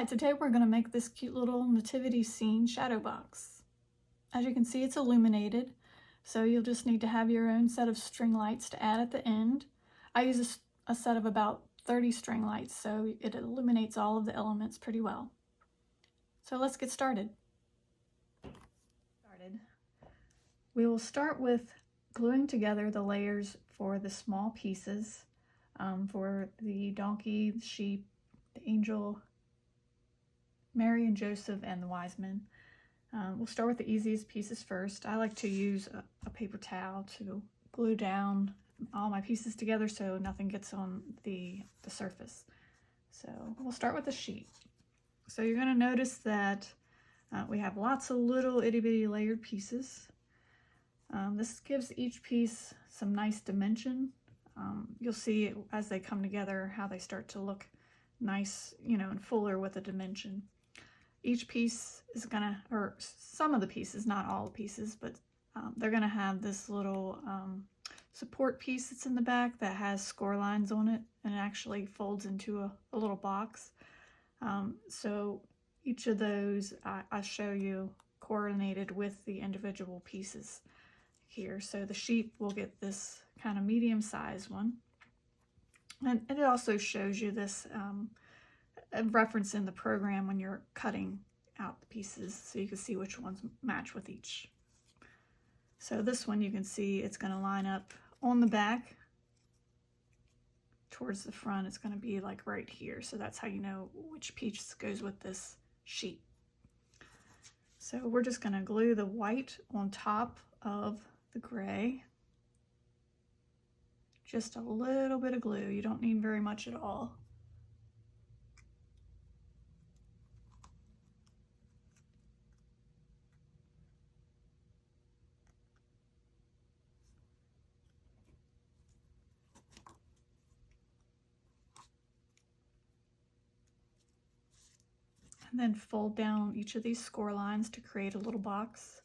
Hi, today we're going to make this cute little nativity scene shadow box. As you can see, it's illuminated, so you'll just need to have your own set of string lights to add at the end. I use a set of about 30 string lights, so it illuminates all of the elements pretty well. So let's get started. We will start with gluing together the layers for the small pieces, for the donkey, the sheep, the angel, Mary and Joseph, and the wise men. We'll start with the easiest pieces first. I like to use a paper towel to glue down all my pieces together so nothing gets on the surface. So we'll start with the sheep. So you're going to notice that we have lots of little itty bitty layered pieces. This gives each piece some nice dimension. You'll see as they come together how they start to look nice, and fuller with a dimension. Each piece is gonna, or some of the pieces, not all the pieces, but they're gonna have this little support piece that's in the back that has score lines on it, and it actually folds into a little box. So each of those I show you coordinated with the individual pieces here. So the sheep will get this kind of medium-sized one, and it also shows you this a reference in the program when you're cutting out the pieces so you can see which ones match with each. So this one, you can see it's going to line up on the back towards the front. It's going to be like right here, so that's how you know which piece goes with this sheet. So we're just going to glue the white on top of the gray. Just a little bit of glue. You don't need very much at all. And then fold down each of these score lines to create a little box.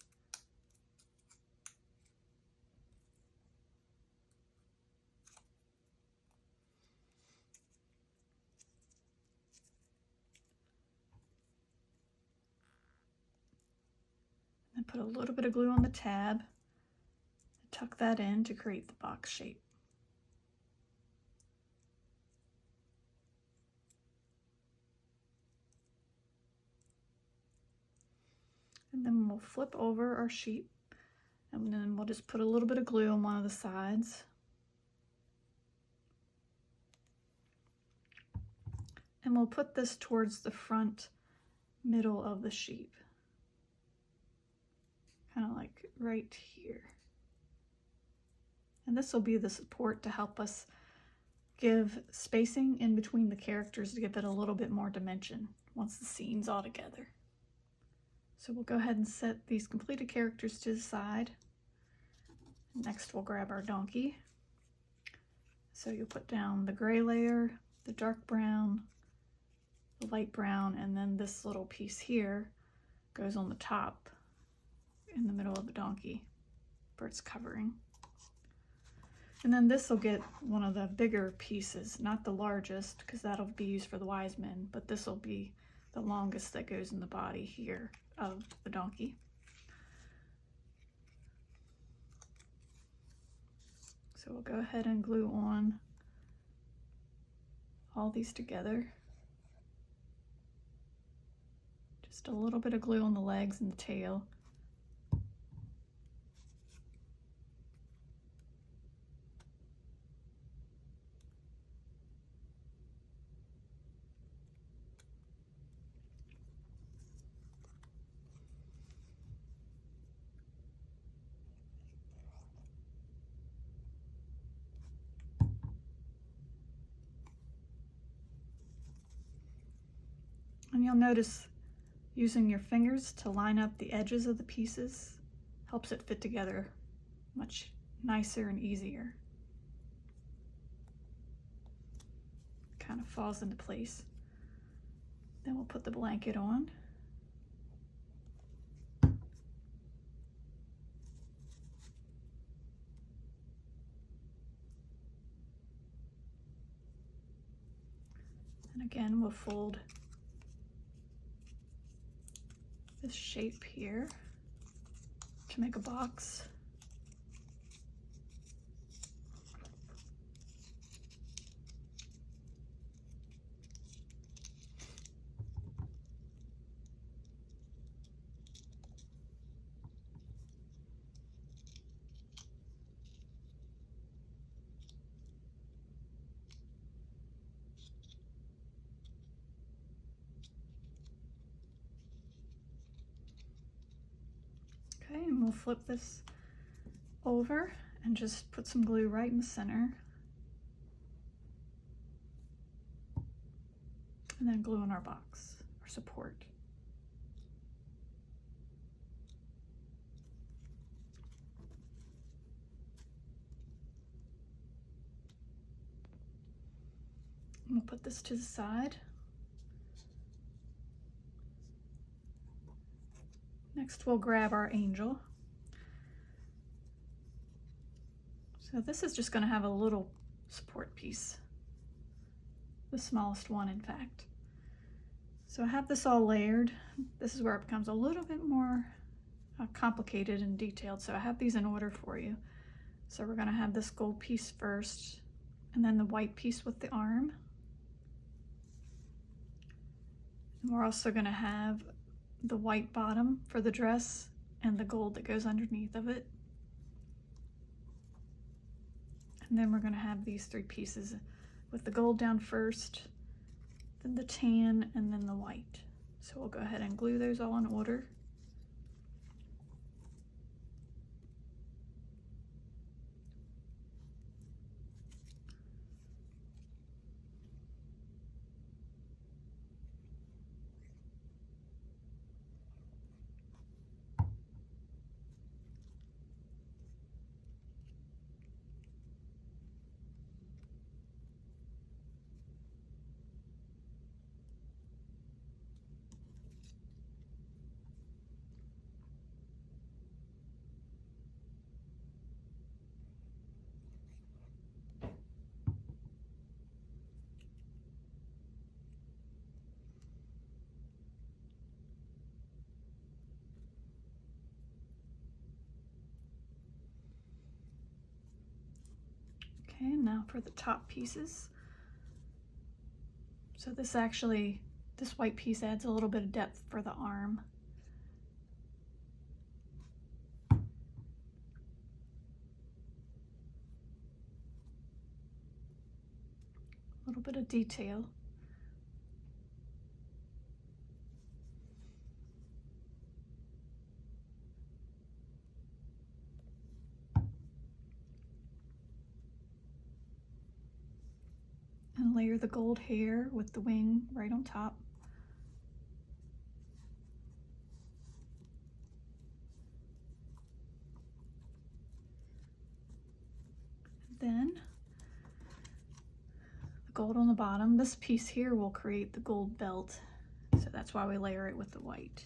And put a little bit of glue on the tab. Tuck that in to create the box shape. And then we'll flip over our sheep, and then we'll just put a little bit of glue on one of the sides. And we'll put this towards the front middle of the sheep, kind of like right here. And this will be the support to help us give spacing in between the characters to give it a little bit more dimension once the scene's all together. So we'll go ahead and set these completed characters to the side. Next we'll grab our donkey. So you'll put down the gray layer, the dark brown, the light brown, and then this little piece here goes on the top in the middle of the donkey for its covering. And then this will get one of the bigger pieces, not the largest, because that'll be used for the wise men, but this will be the longest that goes in the body here of the donkey. So we'll go ahead and glue on all these together. Just a little bit of glue on the legs and the tail. And you'll notice using your fingers to line up the edges of the pieces helps it fit together much nicer and easier. Kind of falls into place. Then we'll put the blanket on. And again, we'll fold this shape here to make a box. Okay, and we'll flip this over and just put some glue right in the center. And then glue in our box, our support. And we'll put this to the side. Next, we'll grab our angel. So this is just going to have a little support piece, the smallest one, in fact. So I have this all layered. This is where it becomes a little bit more complicated and detailed. So I have these in order for you. So we're going to have this gold piece first, and then the white piece with the arm. And we're also going to have the white bottom for the dress and the gold that goes underneath of it. And then we're going to have these three pieces with the gold down first, then the tan, and then the white. So we'll go ahead and glue those all in order. Okay, and now for the top pieces. So this white piece adds a little bit of depth for the arm. A little bit of detail. And layer the gold hair with the wing right on top. Then the gold on the bottom. This piece here will create the gold belt, so that's why we layer it with the white.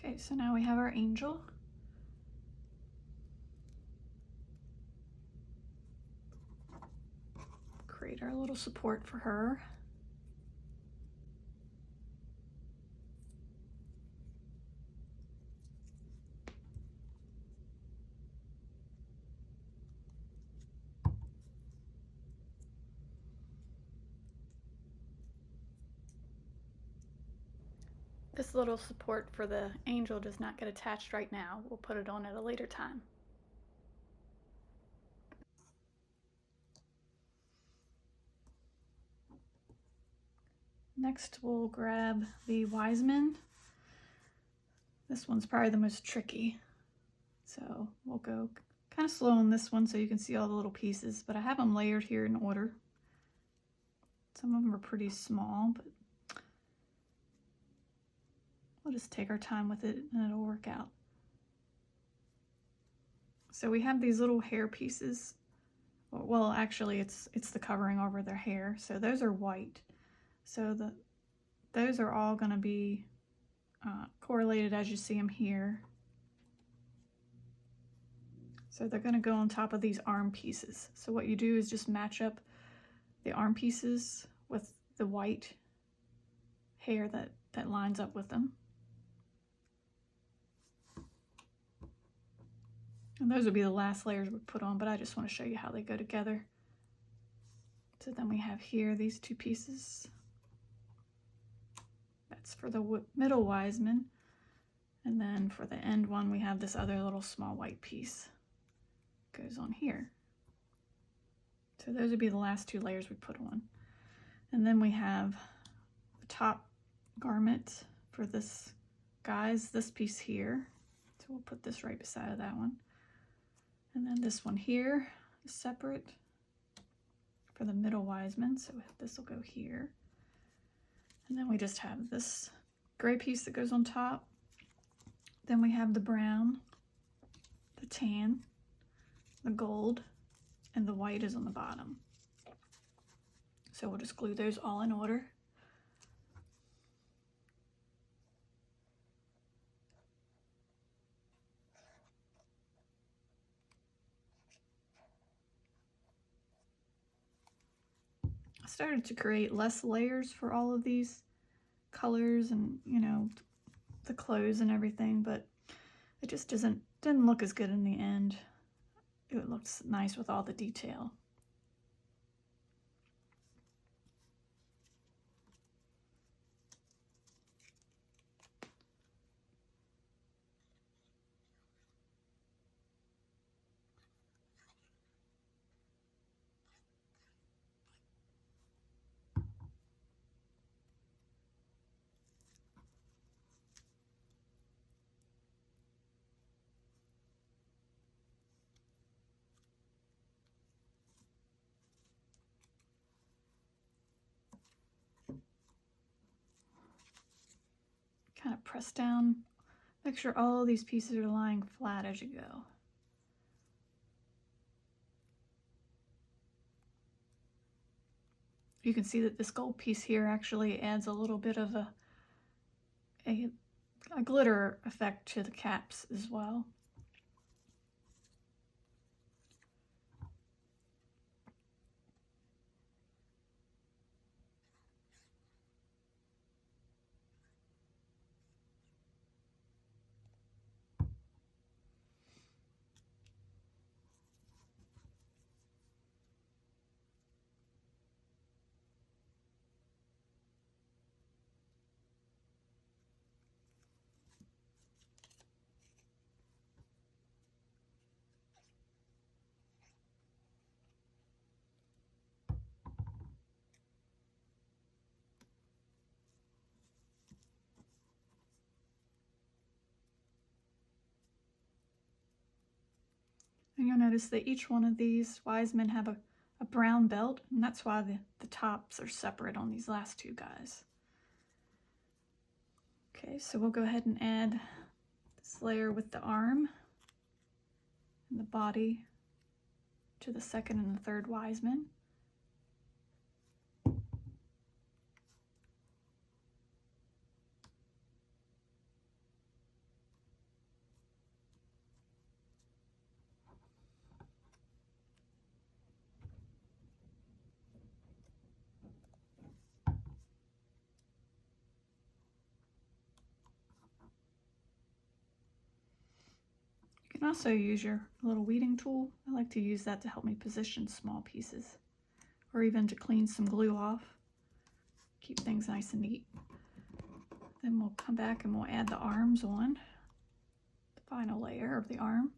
Okay, so now we have our angel. Create our little support for her. This little support for the angel does not get attached right now. We'll put it on at a later time. Next, we'll grab the wise men. This one's probably the most tricky. So we'll go kind of slow on this one so you can see all the little pieces, but I have them layered here in order. Some of them are pretty small, but we'll just take our time with it and it'll work out. So we have these little hair pieces well, actually it's the covering over their hair. So those are white. So those are all going to be correlated as you see them here. So they're going to go on top of these arm pieces. So what you do is just match up the arm pieces with the white hair that lines up with them. And those would be the last layers we put on, but I just want to show you how they go together. So then we have here these two pieces. That's for the middle Wiseman. And then for the end one, we have this other little small white piece. Goes on here. So those would be the last two layers we put on. And then we have the top garment for this guy's, this piece here. So we'll put this right beside of that one. And then this one here is separate for the middle Wiseman. So this will go here. And then we just have this gray piece that goes on top. Then we have the brown, the tan, the gold, and the white is on the bottom. So we'll just glue those all in order. I started to create less layers for all of these colors and, you know, the clothes and everything, but it just didn't look as good in the end. It looks nice with all the detail. Kind of press down, make sure all of these pieces are lying flat as you go. You can see that this gold piece here actually adds a little bit of a glitter effect to the caps as well. And you'll notice that each one of these Wisemen have a brown belt, and that's why the tops are separate on these last two guys. Okay, so we'll go ahead and add this layer with the arm and the body to the second and the third Wiseman. You can also use your little weeding tool. I like to use that to help me position small pieces, or even to clean some glue off. Keep things nice and neat. Then we'll come back and we'll add the arms on, the final layer of the arm.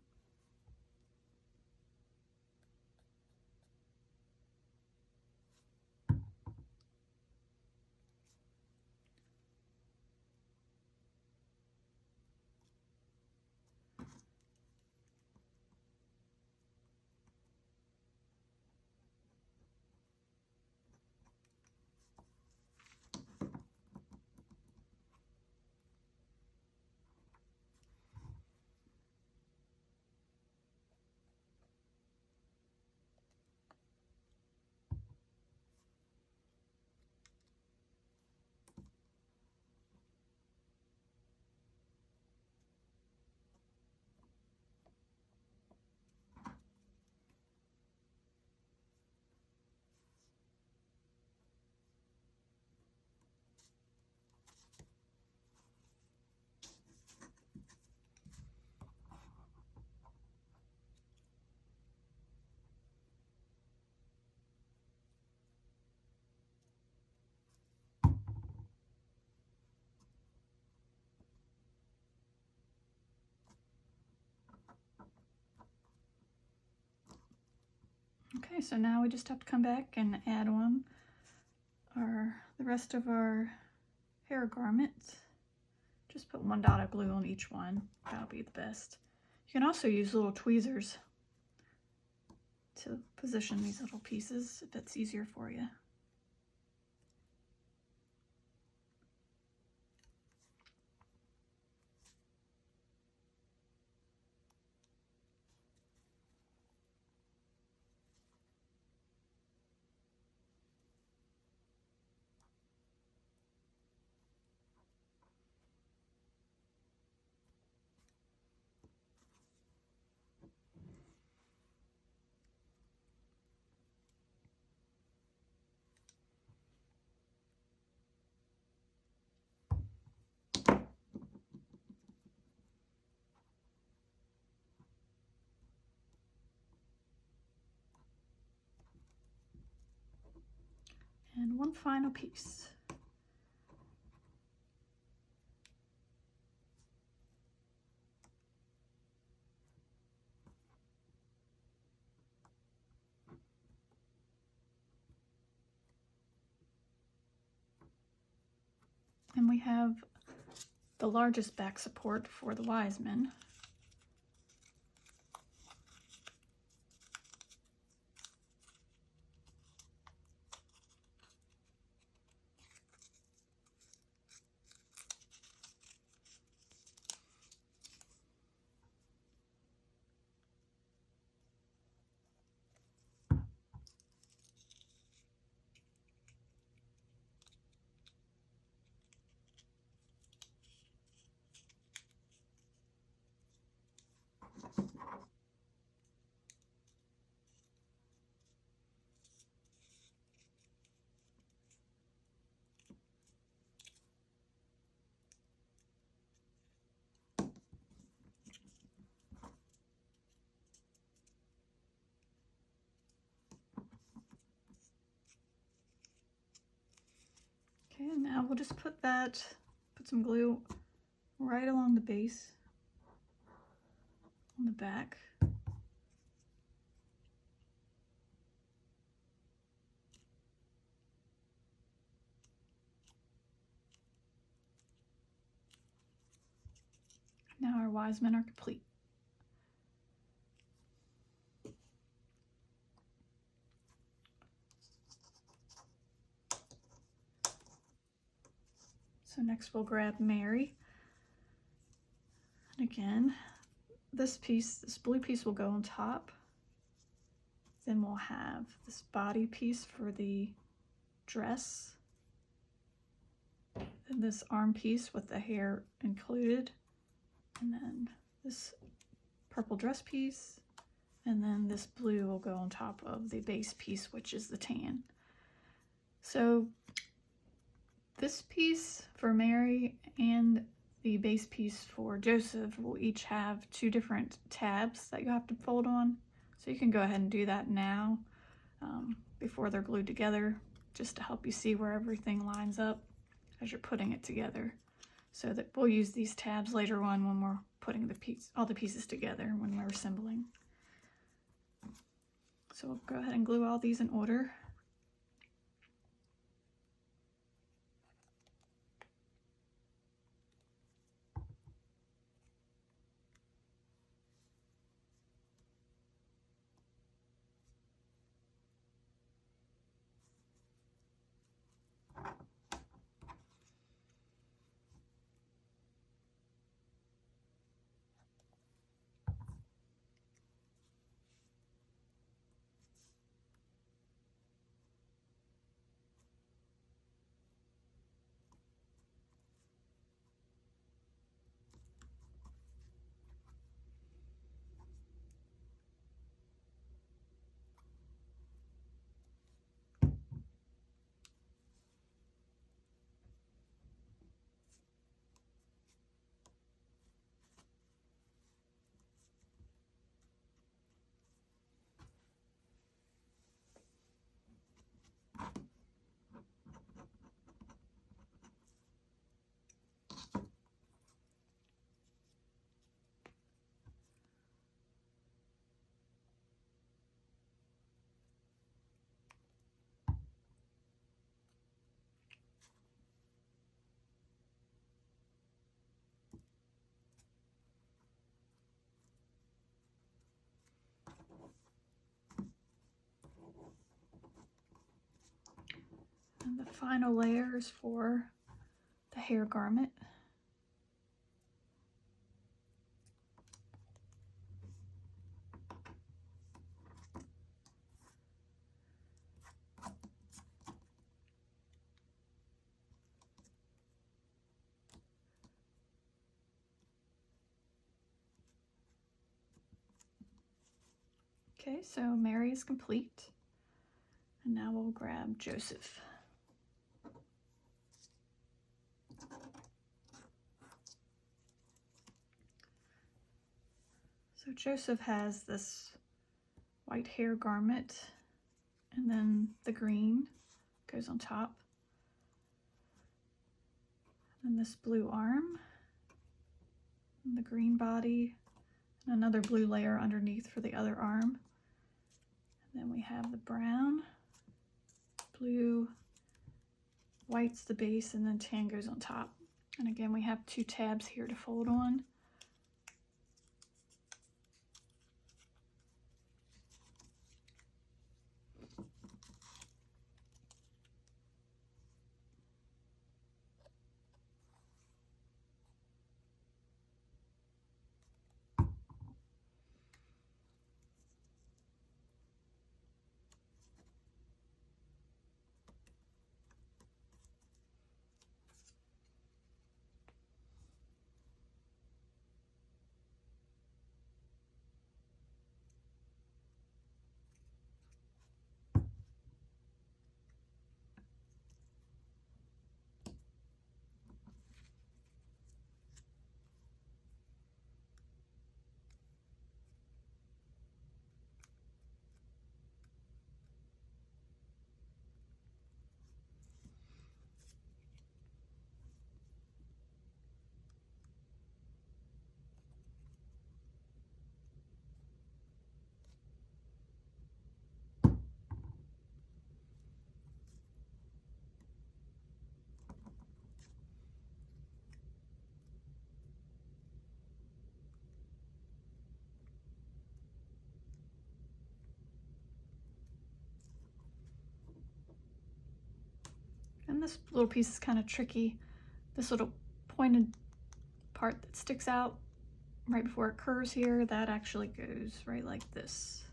Okay, so now we just have to come back and add on the rest of our hair garment. Just put one dot of glue on each one. That'll be the best. You can also use little tweezers to position these little pieces if it's easier for you. And one final piece. And we have the largest back support for the wise men. Okay, and now we'll just put some glue right along the base on the back. Now our wise men are complete. So next we'll grab Mary. And again, this blue piece will go on top. Then we'll have this body piece for the dress. And this arm piece with the hair included. And then this purple dress piece. And then this blue will go on top of the base piece, which is the tan. So this piece for Mary and the base piece for Joseph will each have two different tabs that you have to fold on. So you can go ahead and do that now before they're glued together, just to help you see where everything lines up as you're putting it together. So that we'll use these tabs later on when we're putting all the pieces together when we're assembling. So we'll go ahead and glue all these in order. And the final layer is for the hair garment. Okay, so Mary is complete. And now we'll grab Joseph. So Joseph has this white hair garment, and then the green goes on top. And this blue arm, and the green body, and another blue layer underneath for the other arm. And then we have the brown, blue, white's the base, and then tan goes on top. And again, we have 2 tabs here to fold on. And this little piece is kind of tricky. This little pointed part that sticks out right before it curves here, that actually goes right like this,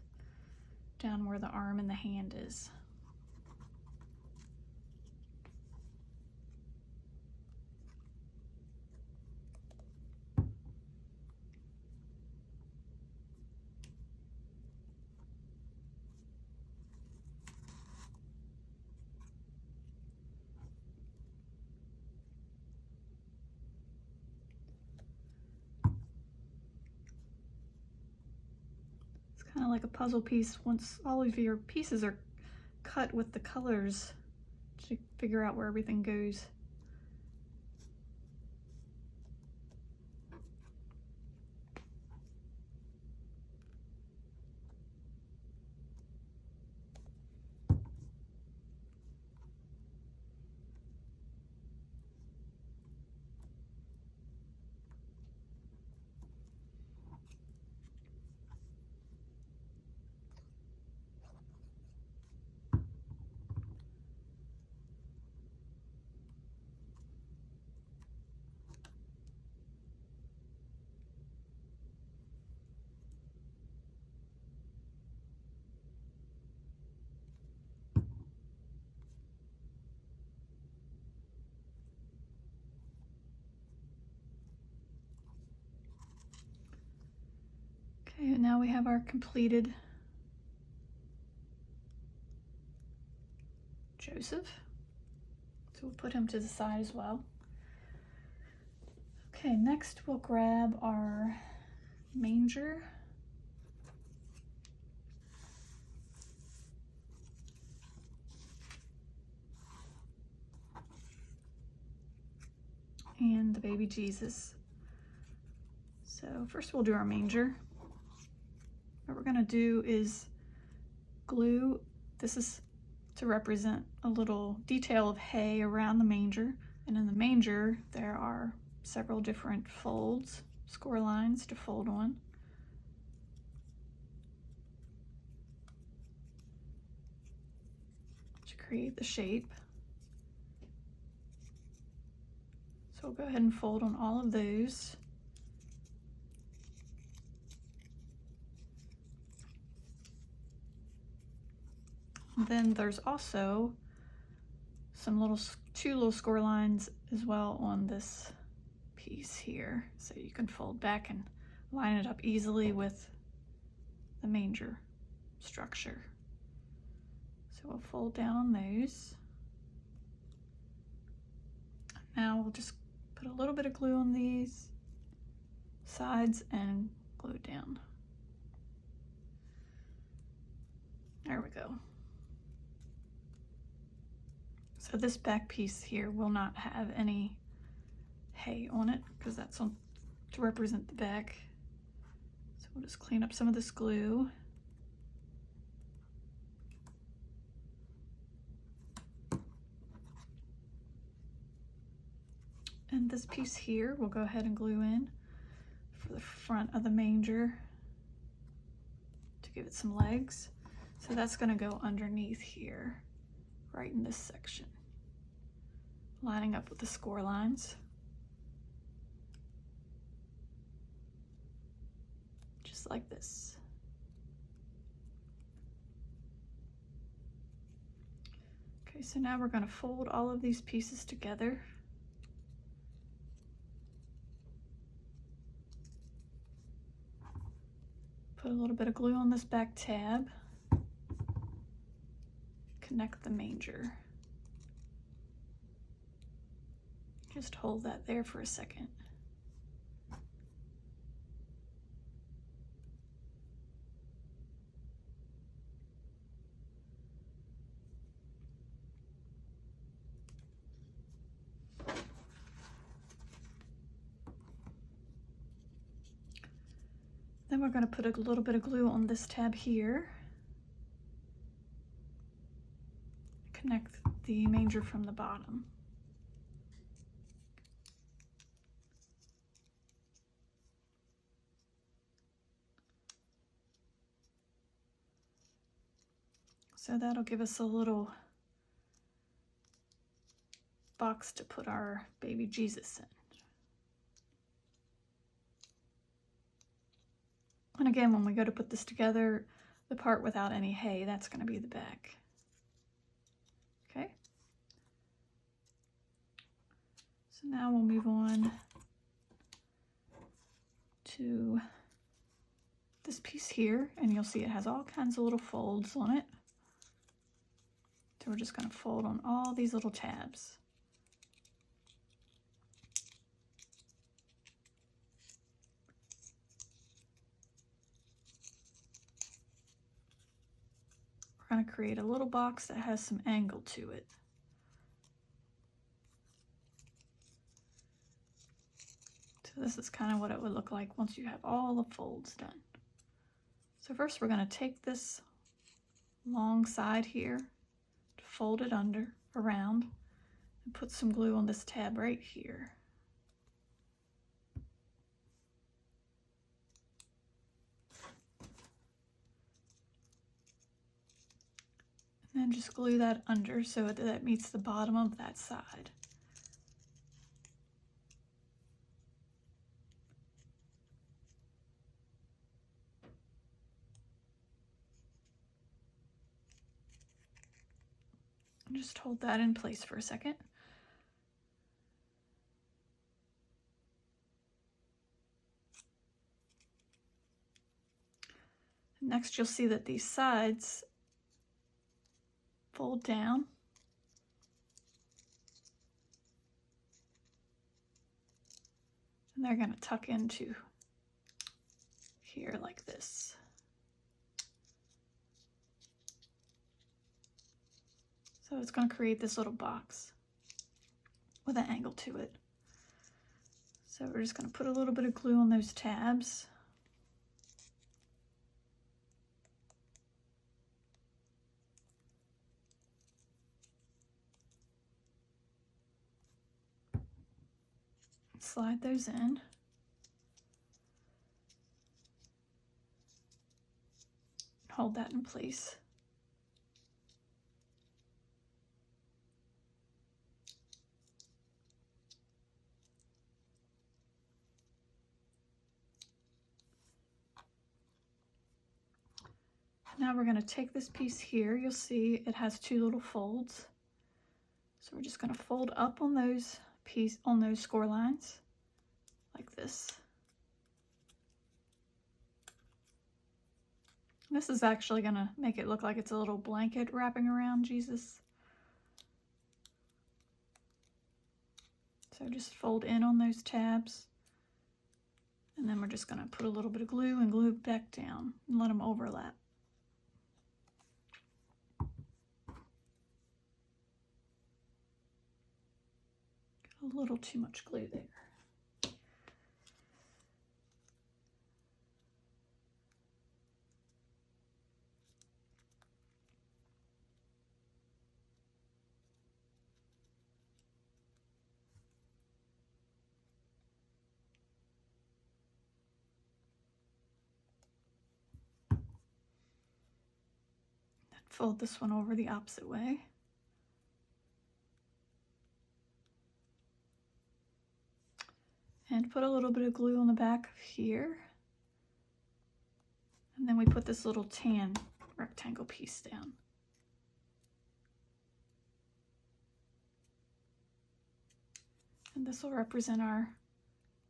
down where the arm and the hand is. Kind of like a puzzle piece. Once all of your pieces are cut with the colors to figure out where everything goes. Okay, and now we have our completed Joseph. So we'll put him to the side as well. Okay, next we'll grab our manger. And the baby Jesus. So first we'll do our manger. What we're gonna do is glue, this is to represent a little detail of hay around the manger. And in the manger, there are several different folds, score lines to fold on. To create the shape. So we'll go ahead and fold on all of those. And then there's also some two little score lines as well on this piece here, so you can fold back and line it up easily with the manger structure. So we'll fold down on those. Now we'll just put a little bit of glue on these sides and glue it down. There we go. So this back piece here will not have any hay on it because that's on to represent the back. So we'll just clean up some of this glue. And this piece here we'll go ahead and glue in for the front of the manger to give it some legs. So that's going to go underneath here, right in this section, lining up with the score lines. Just like this. Okay, so now we're going to fold all of these pieces together. Put a little bit of glue on this back tab. Connect the manger. Just hold that there for a second. Then we're going to put a little bit of glue on this tab here. Connect the manger from the bottom. So that'll give us a little box to put our baby Jesus in. And again, when we go to put this together, the part without any hay, that's going to be the back. Okay. So now we'll move on to this piece here, and you'll see it has all kinds of little folds on it. So we're just going to fold on all these little tabs. We're going to create a little box that has some angle to it. So this is kind of what it would look like once you have all the folds done. So first we're going to take this long side here, fold it around, and put some glue on this tab right here. And then just glue that under so that it meets the bottom of that side. And just hold that in place for a second. Next, you'll see that these sides fold down. And they're going to tuck into here like this. So it's going to create this little box with an angle to it. So we're just going to put a little bit of glue on those tabs. Slide those in. Hold that in place. now we're going to take this piece here. You'll see it has two little folds. So we're just going to fold up on those score lines like this. This is actually going to make it look like it's a little blanket wrapping around Jesus. So just fold in on those tabs. And then we're just going to put a little bit of glue and glue it back down and let them overlap. Got a little too much glue there. Fold this one over the opposite way. And put a little bit of glue on the back of here. And then we put this little tan rectangle piece down. And this will represent our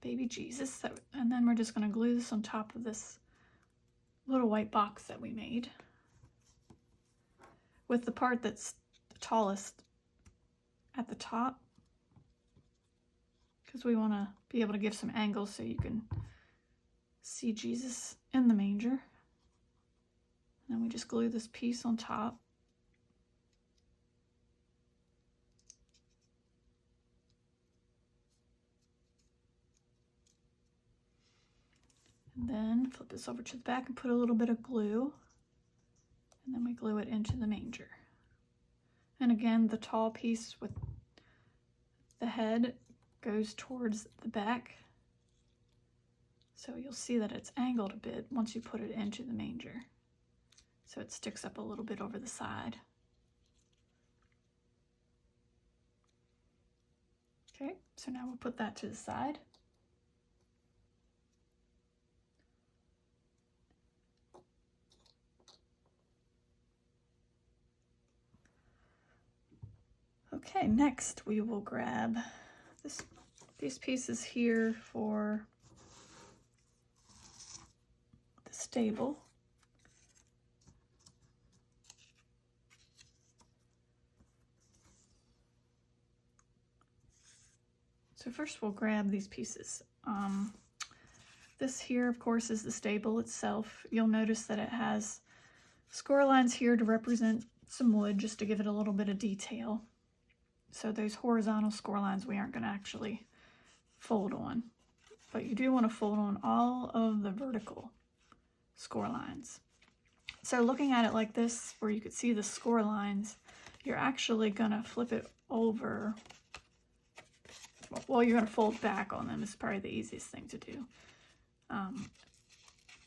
baby Jesus. And then we're just going to glue this on top of this little white box that we made, with the part that's the tallest at the top, because we want to be able to give some angles so you can see Jesus in the manger. And then we just glue this piece on top. And then flip this over to the back and put a little bit of glue. And then we glue it into the manger. And again, the tall piece with the head goes towards the back. So you'll see that it's angled a bit once you put it into the manger. So it sticks up a little bit over the side. Okay, so now we'll put that to the side. Okay, next we will grab these pieces here for the stable. So first we'll grab these pieces. This here, of course, is the stable itself. You'll notice that it has score lines here to represent some wood, just to give it a little bit of detail. So those horizontal score lines we aren't going to actually fold on, but you do want to fold on all of the vertical score lines. So looking at it like this, where you could see the score lines, you're actually going to flip it over. Well, you're going to fold back on them. It's probably the easiest thing to do.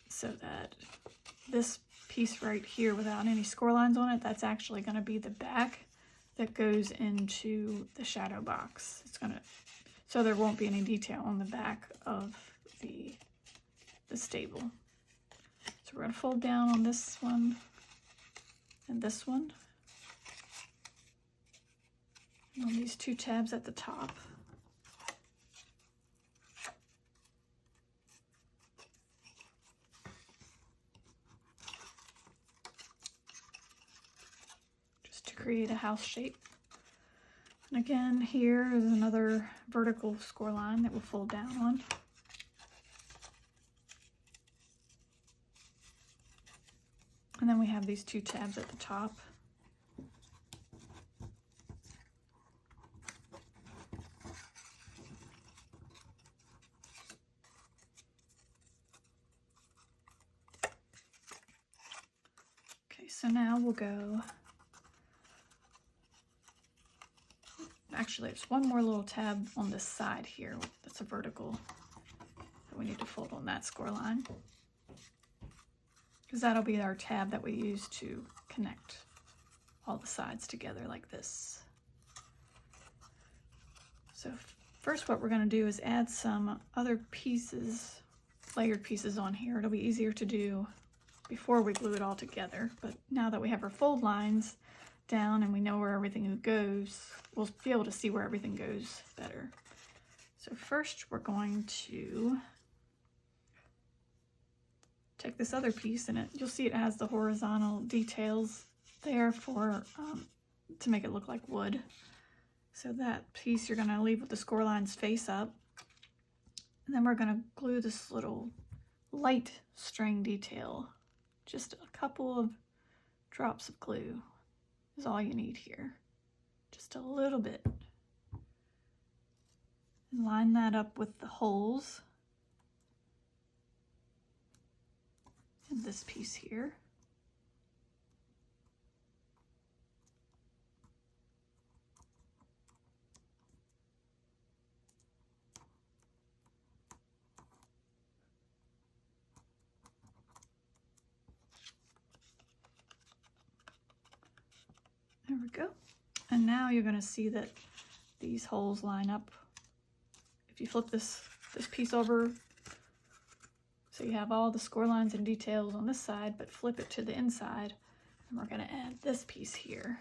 So that this piece right here without any score lines on it, that's actually going to be the back that goes into the shadow box. It's gonna, so there won't be any detail on the back of the stable. So we're gonna fold down on this one and this one, and on these two tabs at the top. Create a house shape. And again, here is another vertical score line that we'll fold down on. And then we have these two tabs at the top. Okay, so now we'll go. Actually, there's one more little tab on this side here that's a vertical that we need to fold on that score line, because that'll be our tab that we use to connect all the sides together like this. So first what we're going to do is add some other pieces, layered pieces on here. It'll be easier to do before we glue it all together. But now that we have our fold lines down and we know where everything goes, we'll be able to see where everything goes better. So first we're going to take this other piece, and you'll see it has the horizontal details there for to make it look like wood. So that piece you're going to leave with the score lines face up. And then we're going to glue this little light string detail. Just a couple of drops of glue is all you need here. Just a little bit. And line that up with the holes in this piece here. There we go. And now you're going to see that these holes line up. If you flip this piece over, so you have all the score lines and details on this side, but flip it to the inside, and we're going to add this piece here.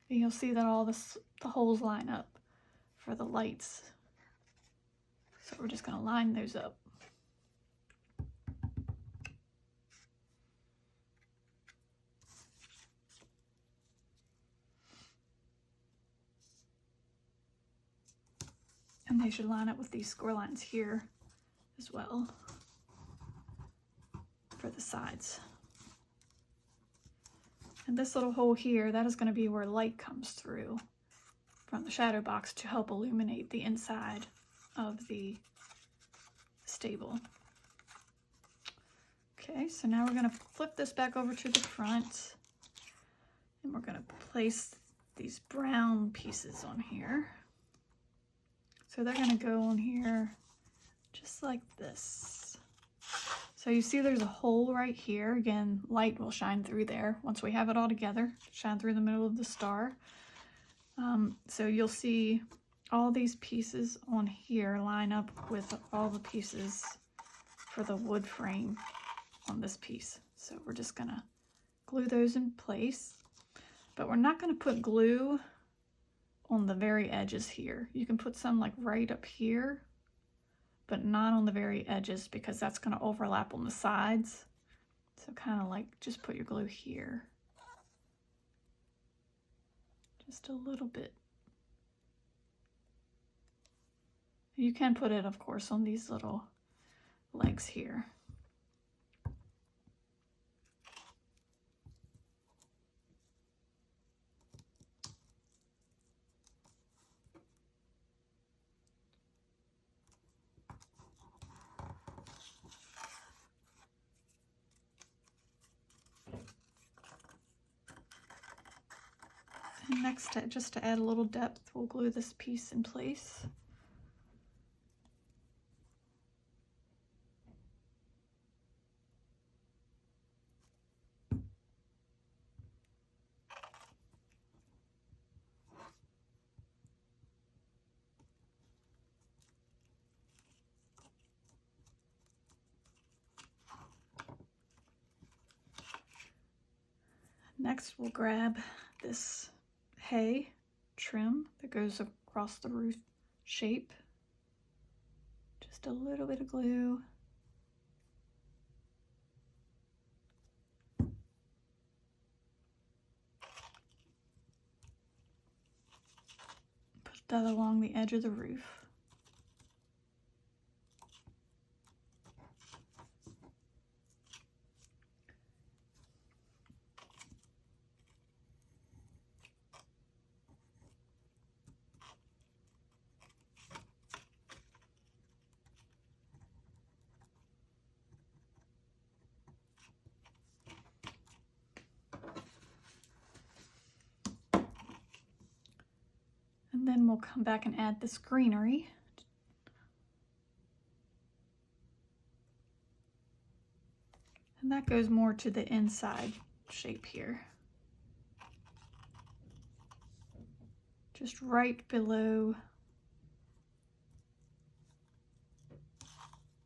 And you'll see that all the holes line up for the lights. So we're just going to line those up. And they should line up with these score lines here as well for the sides. And this little hole here, that is going to be where light comes through from the Shadowbox to help illuminate the inside of the stable. Okay, so now we're going to flip this back over to the front, and we're going to place these brown pieces on here. So they're going to go on here just like this. So you see there's a hole right here. Again, light will shine through there once we have it all together, shine through the middle of the star. So you'll see all these pieces on here line up with all the pieces for the wood frame on this piece. So we're just going to glue those in place, but we're not going to put glue on the very edges here. You can put some like right up here, but not on the very edges because that's going to overlap on the sides. So kind of like just put your glue here. Just a little bit. You can put it, of course, on these little legs here. And next, just to add a little depth, we'll glue this piece in place. Next, we'll grab this hay trim that goes across the roof shape. Just a little bit of glue. Put that along the edge of the roof. And then we'll come back and add this greenery. And that goes more to the inside shape here. Just right below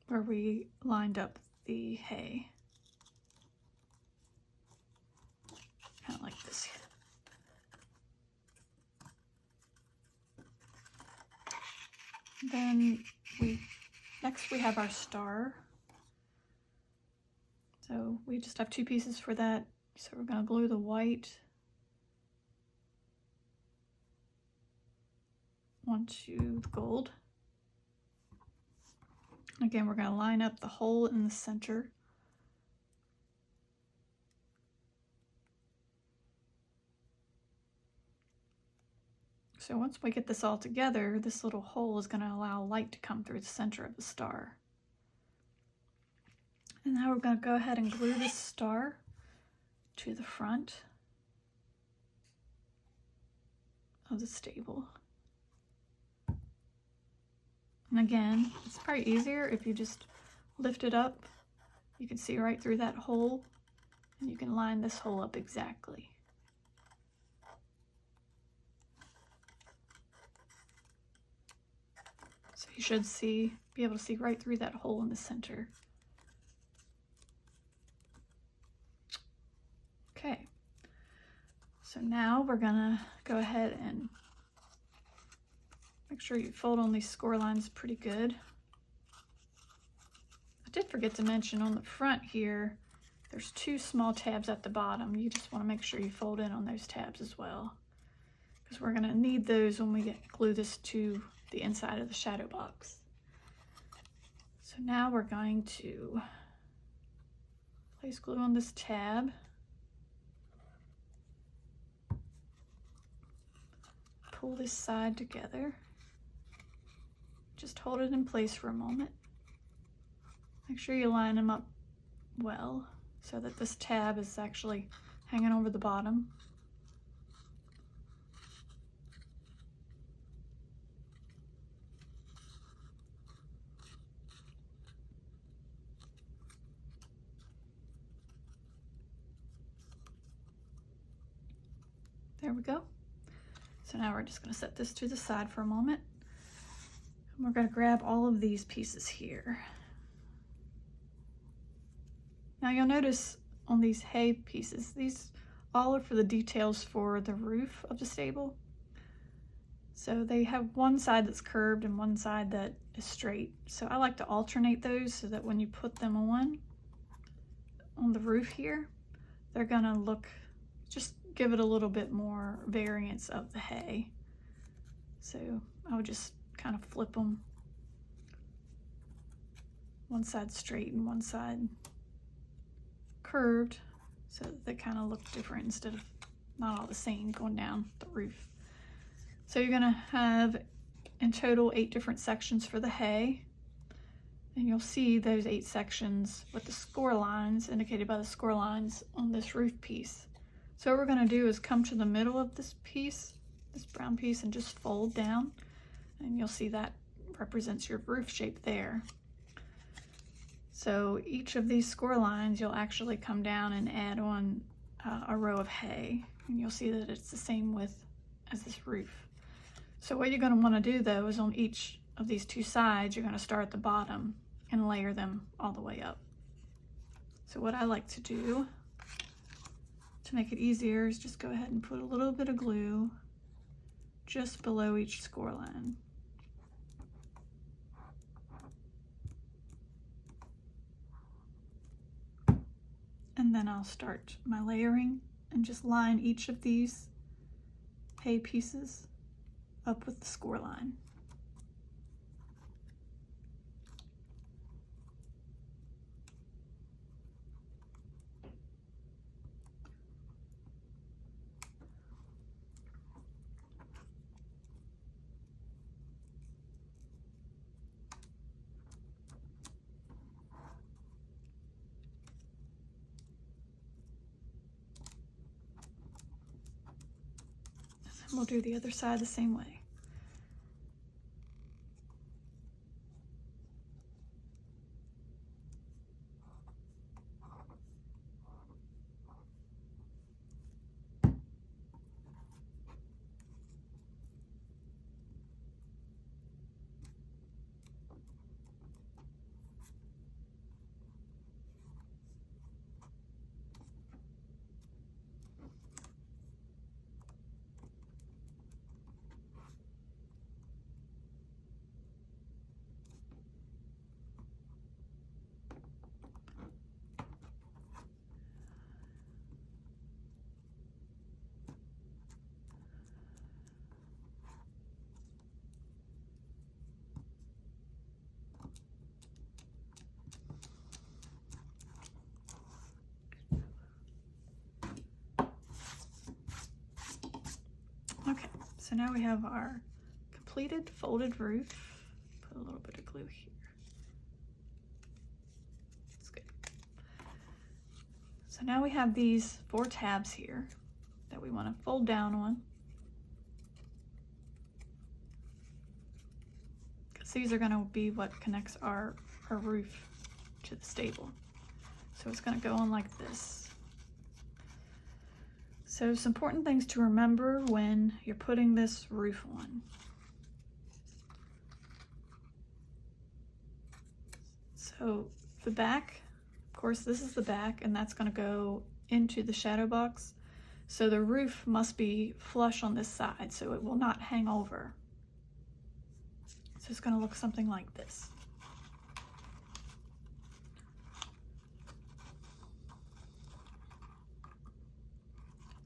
where we lined up the hay. Kind of like this. Then next we have our star. So we just have 2 pieces for that. So we're going to glue the white onto the gold. Again, we're going to line up the hole in the center. So once we get this all together, this little hole is going to allow light to come through the center of the star. And now we're going to go ahead and glue this star to the front of the stable. And again, it's probably easier if you just lift it up. You can see right through that hole, and you can line this hole up exactly. So you should be able to see right through that hole in the center. Okay, so now we're gonna go ahead and make sure you fold on these score lines pretty good. I did forget to mention on the front here, there's 2 small tabs at the bottom. You just want to make sure you fold in on those tabs as well, because we're gonna need those when we glue this to the inside of the shadow box. So now we're going to place glue on this tab. Pull this side together. Just hold it in place for a moment. Make sure you line them up well so that this tab is actually hanging over the bottom. There we go. So now we're just going to set this to the side for a moment. And we're going to grab all of these pieces here. Now you'll notice on these hay pieces, these all are for the details for the roof of the stable. So they have one side that's curved and one side that is straight. So I like to alternate those so that when you put them on the roof here, they're going to look, just give it a little bit more variance of the hay. So I would just kind of flip them. One side straight and one side curved so that they kind of look different instead of not all the same going down the roof. So you're going to have in total 8 different sections for the hay. And you'll see those 8 sections with the score lines indicated by the score lines on this roof piece. So what we're going to do is come to the middle of this piece, this brown piece, and just fold down, and you'll see that represents your roof shape there. So each of these score lines you'll actually come down and add on a row of hay, and you'll see that it's the same width as this roof. So what you're going to want to do though is on each of these 2 sides you're going to start at the bottom and layer them all the way up. So what I like to do to make it easier is just go ahead and put a little bit of glue just below each score line. And then I'll start my layering and just line each of these hay pieces up with the score line. And we'll do the other side the same way. So now we have our completed folded roof. Put a little bit of glue here. That's good. So now we have these 4 tabs here that we want to fold down on. Because these are going to be what connects our roof to the stable. So it's going to go on like this. So some important things to remember when you're putting this roof on. So the back, of course, this is the back, and that's going to go into the shadow box. So the roof must be flush on this side, so it will not hang over. So it's going to look something like this.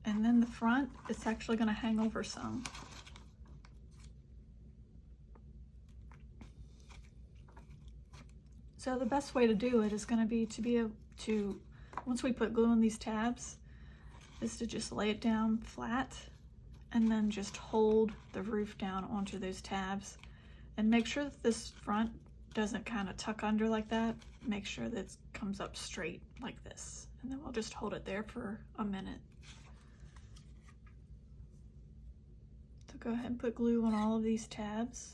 And then the front, it's actually going to hang over some. So the best way to do it is going to be able to, once we put glue on these tabs, is to just lay it down flat and then just hold the roof down onto those tabs. And make sure that this front doesn't kind of tuck under like that. Make sure that it comes up straight like this. And then we'll just hold it there for a minute. So go ahead and put glue on all of these tabs.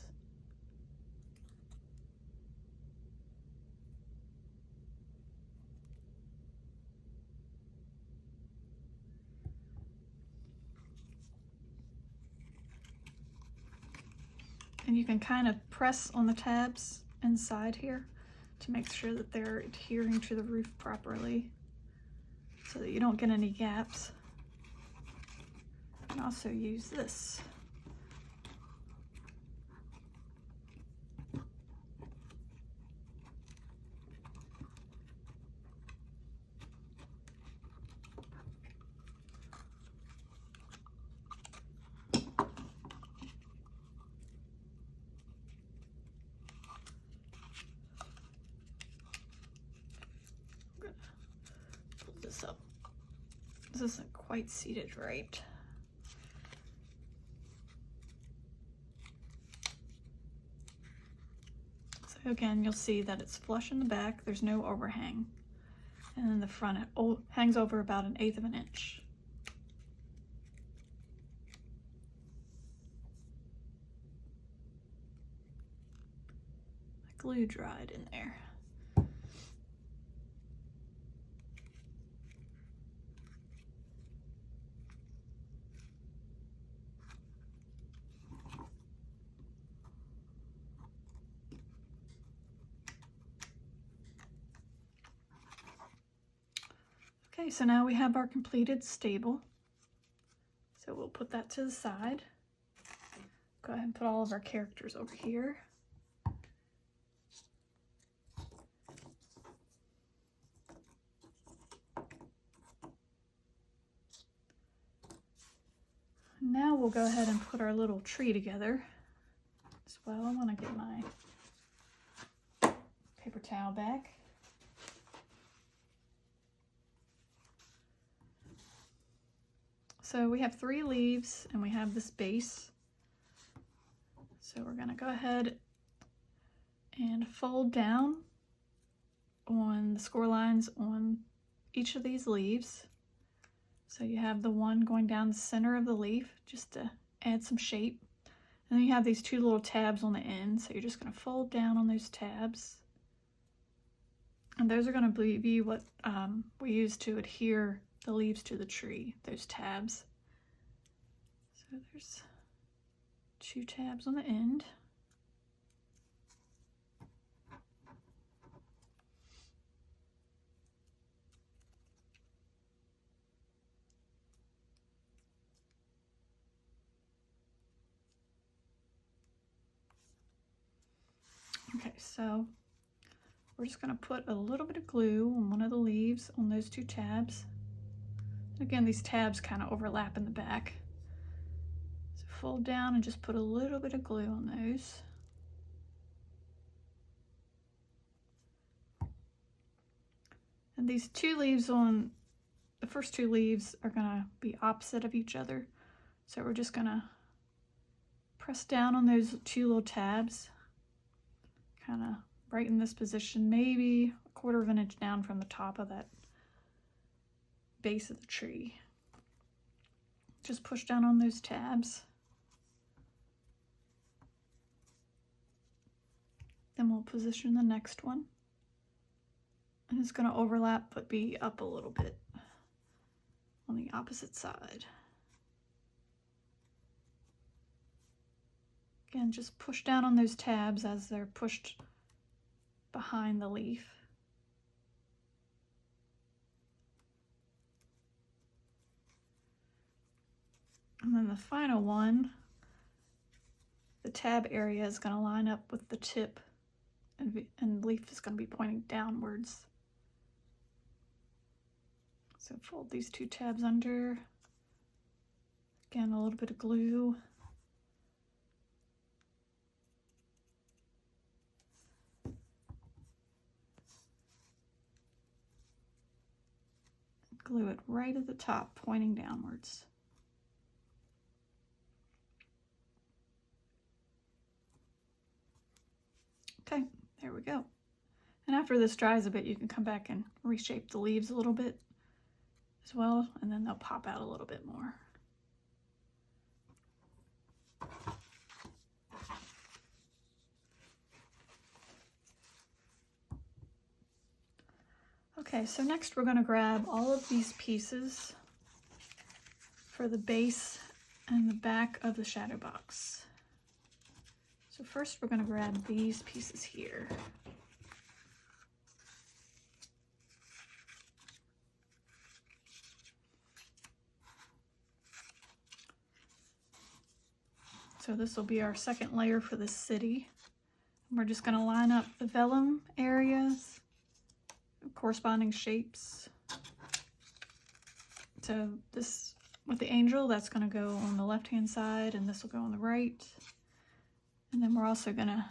And you can kind of press on the tabs inside here to make sure that they're adhering to the roof properly so that you don't get any gaps. You can also use this. Up. This isn't quite seated right. So again, you'll see that it's flush in the back, there's no overhang. And then the front, it hangs over about 1/8 of an inch. My glue dried in there. Okay, so now we have our completed stable. So we'll put that to the side. Go ahead and put all of our characters over here. Now we'll go ahead and put our little tree together as well. I want to get my paper towel back. So we have 3 leaves and we have this base. So we're going to go ahead and fold down on the score lines on each of these leaves. So you have the one going down the center of the leaf just to add some shape. And then you have these 2 little tabs on the end. So you're just going to fold down on those tabs. And those are going to be what we use to adhere the leaves to the tree, those tabs. So there's 2 tabs on the end. Okay, so we're just going to put a little bit of glue on one of the leaves on those 2 tabs. Again, these tabs kind of overlap in the back. So fold down and just put a little bit of glue on those. And these 2 leaves on, the first 2 leaves are going to be opposite of each other. So we're just going to press down on those two little tabs, kind of right in this position, maybe a 1/4 of an inch down from the top of that base of the tree. Just push down on those tabs. Then we'll position the next one. And it's going to overlap but be up a little bit on the opposite side. Again, just push down on those tabs as they're pushed behind the leaf. And then the final one, the tab area is going to line up with the tip, and the leaf is going to be pointing downwards. So fold these two tabs under. Again, a little bit of glue. Glue it right at the top, pointing downwards. Okay, there we go. And after this dries a bit, you can come back and reshape the leaves a little bit as well, and then they'll pop out a little bit more. Okay, so next we're going to grab all of these pieces for the base and the back of the shadow box. So first we're going to grab these pieces here. So this will be our second layer for the city. We're just going to line up the vellum areas, corresponding shapes. So this, with the angel, that's going to go on the left-hand side, and this will go on the right. And then we're also going to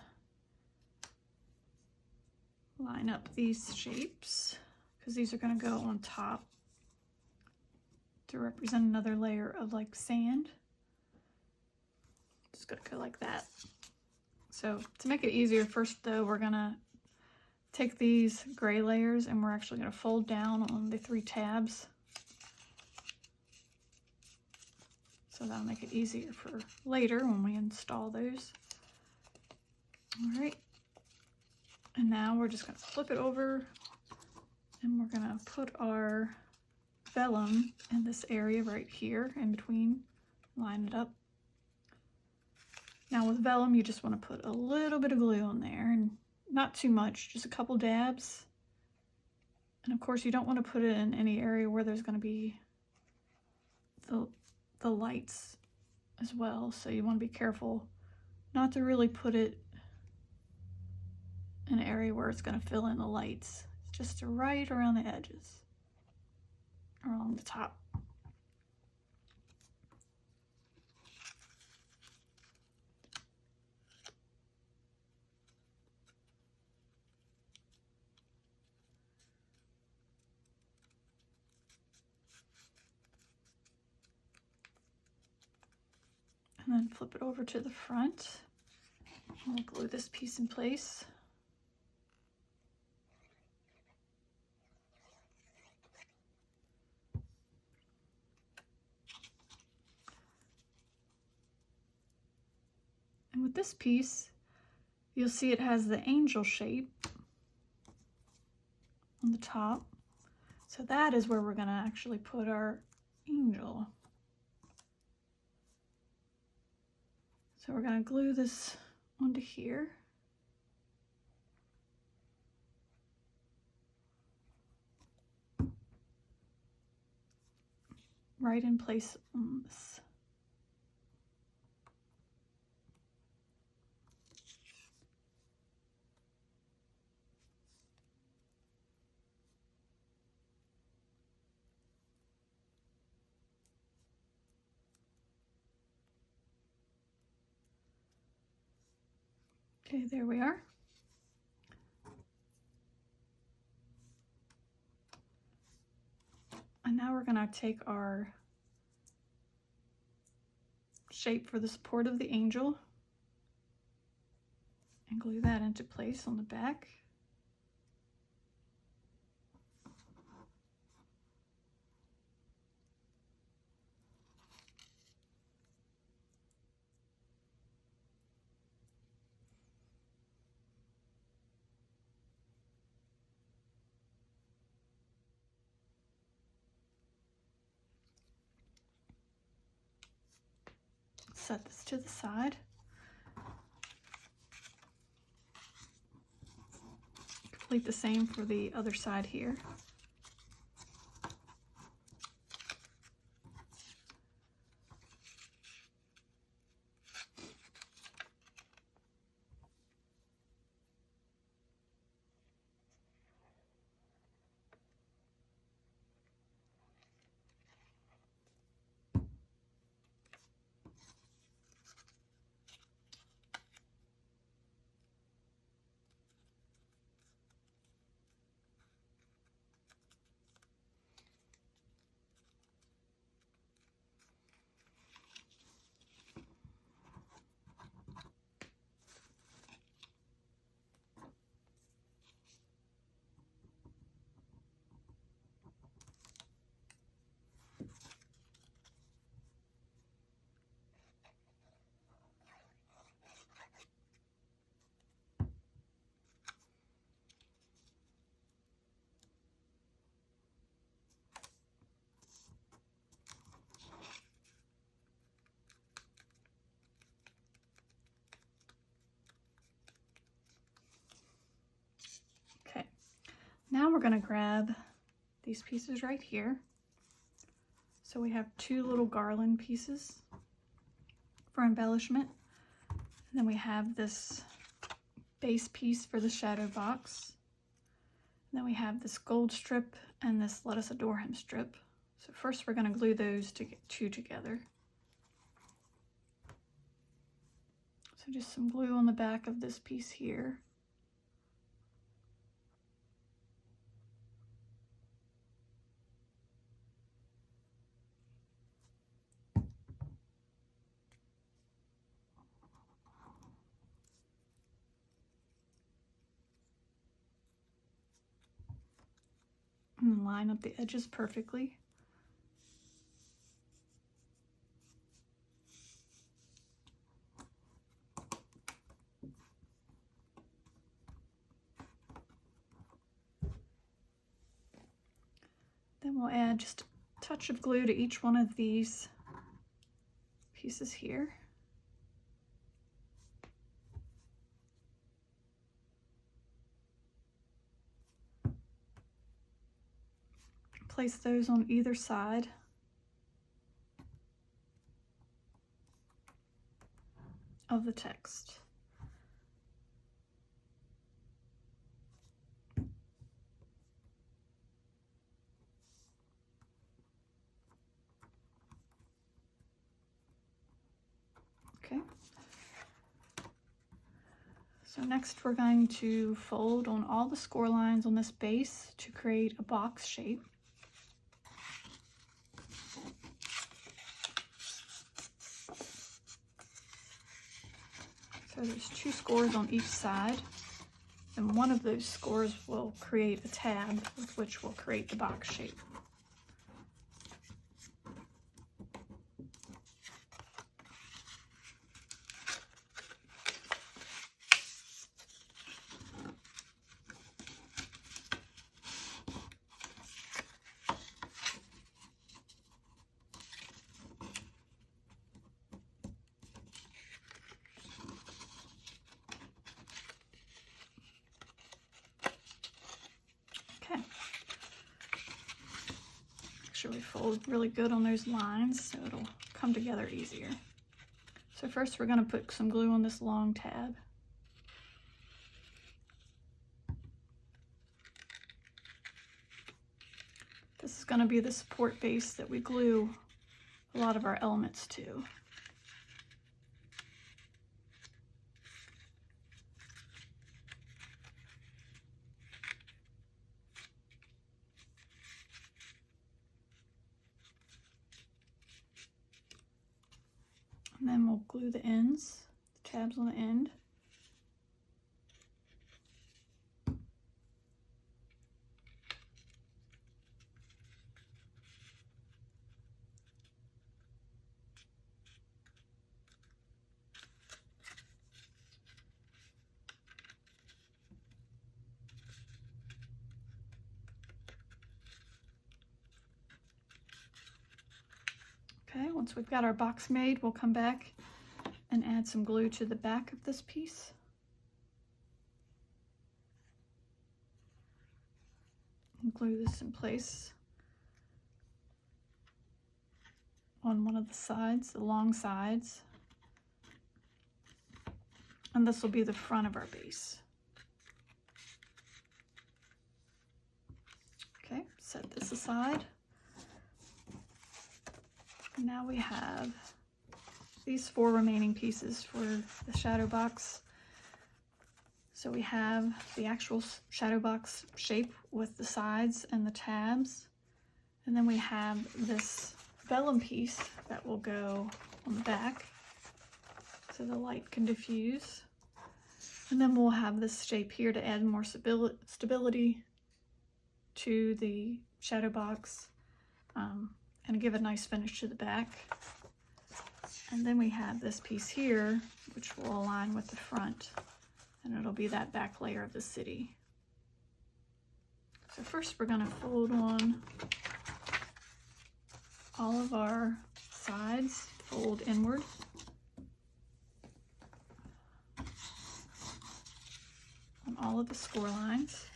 line up these shapes, because these are going to go on top to represent another layer of like sand. Just going to go like that. So to make it easier, first though, we're going to take these gray layers and we're actually going to fold down on the 3 tabs. So that'll make it easier for later when we install those. All right. And now we're just going to flip it over and we're going to put our vellum in this area right here in between, line it up. Now with vellum, you just want to put a little bit of glue on there, and not too much, just a couple dabs. And of course you don't want to put it in any area where there's going to be the lights as well, so you want to be careful not to really put it in an area where it's going to fill in the lights. It's just right around the edges, or along the top. And then flip it over to the front. We'll glue this piece in place. And with this piece, you'll see it has the angel shape on the top. So that is where we're going to actually put our angel. So we're going to glue this onto here. Right in place on this. Okay, there we are. And now we're going to take our shape for the support of the angel, and glue that into place on the back. Set this to the side. Complete the same for the other side here. Okay, now we're going to grab these pieces right here. So we have two little garland pieces for embellishment. And then we have this base piece for the shadow box. And then we have this gold strip and this Let Us Adore Him strip. So first we're going to glue those two together. So just some glue on the back of this piece here. And line up the edges perfectly. Then we'll add just a touch of glue to each one of these pieces here. Place those on either side. Of the text. Okay. So next we're going to fold on all the score lines on this base to create a box shape. So there's two scores on each side, and one of those scores will create a tab with which will create the box shape. Okay. Make sure we fold really good on those lines so it'll come together easier. So first we're going to put some glue on this long tab. This is going to be the support base that we glue a lot of our elements to. And then we'll glue the ends, the tabs on the end. Once we've got our box made, we'll come back and add some glue to the back of this piece. And glue this in place on one of the sides, the long sides. And this will be the front of our base. Okay, set this aside. Now we have these 4 remaining pieces for the shadow box. So we have the actual shadow box shape with the sides and the tabs. And then we have this vellum piece that will go on the back so the light can diffuse. And then we'll have this shape here to add more stability to the shadow box and give a nice finish to the back. And then we have this piece here, which will align with the front, and it'll be that back layer of the city. So first we're going to fold on all of our sides, fold inward. On all of the score lines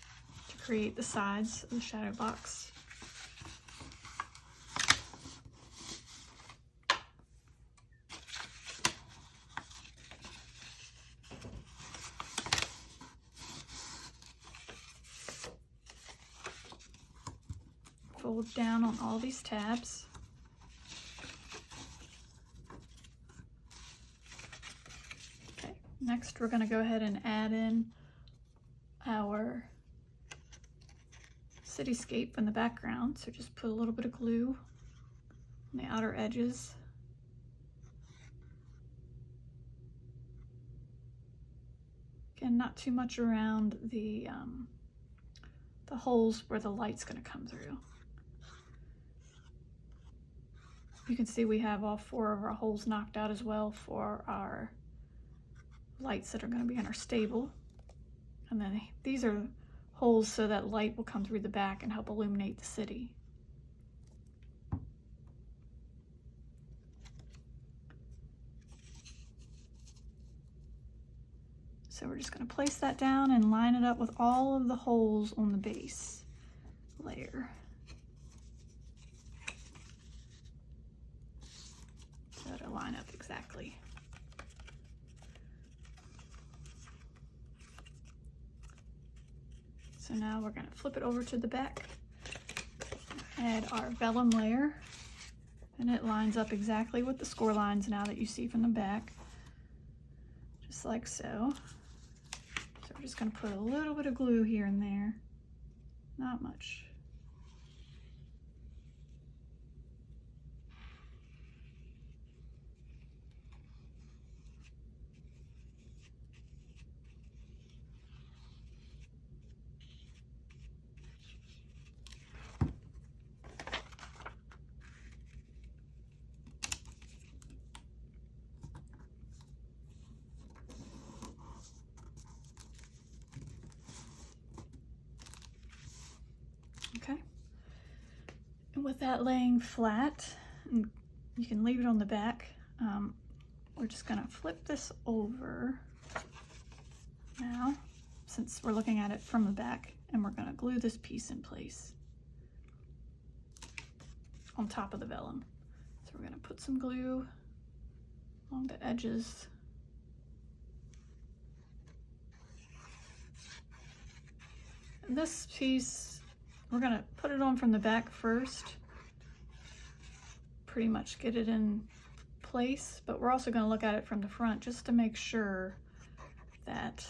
to create the sides of the shadow box. Fold down on all these tabs. Okay, next we're going to go ahead and add in our cityscape in the background. So just put a little bit of glue on the outer edges. Again, not too much around the holes where the light's going to come through. You can see we have all 4 of our holes knocked out as well for our lights that are going to be in our stable. And then these are holes so that light will come through the back and help illuminate the city. So we're just going to place that down and line it up with all of the holes on the base layer. So it'll line up exactly. So now we're going to flip it over to the back, add our vellum layer, and it lines up exactly with the score lines now that you see from the back, just like so. So we're just going to put a little bit of glue here and there, not much. Okay, and with that laying flat, and you can leave it on the back, we're just going to flip this over now, since we're looking at it from the back, and we're going to glue this piece in place on top of the vellum. So we're going to put some glue along the edges. And this piece, we're going to put it on from the back first, pretty much get it in place, but we're also going to look at it from the front just to make sure that,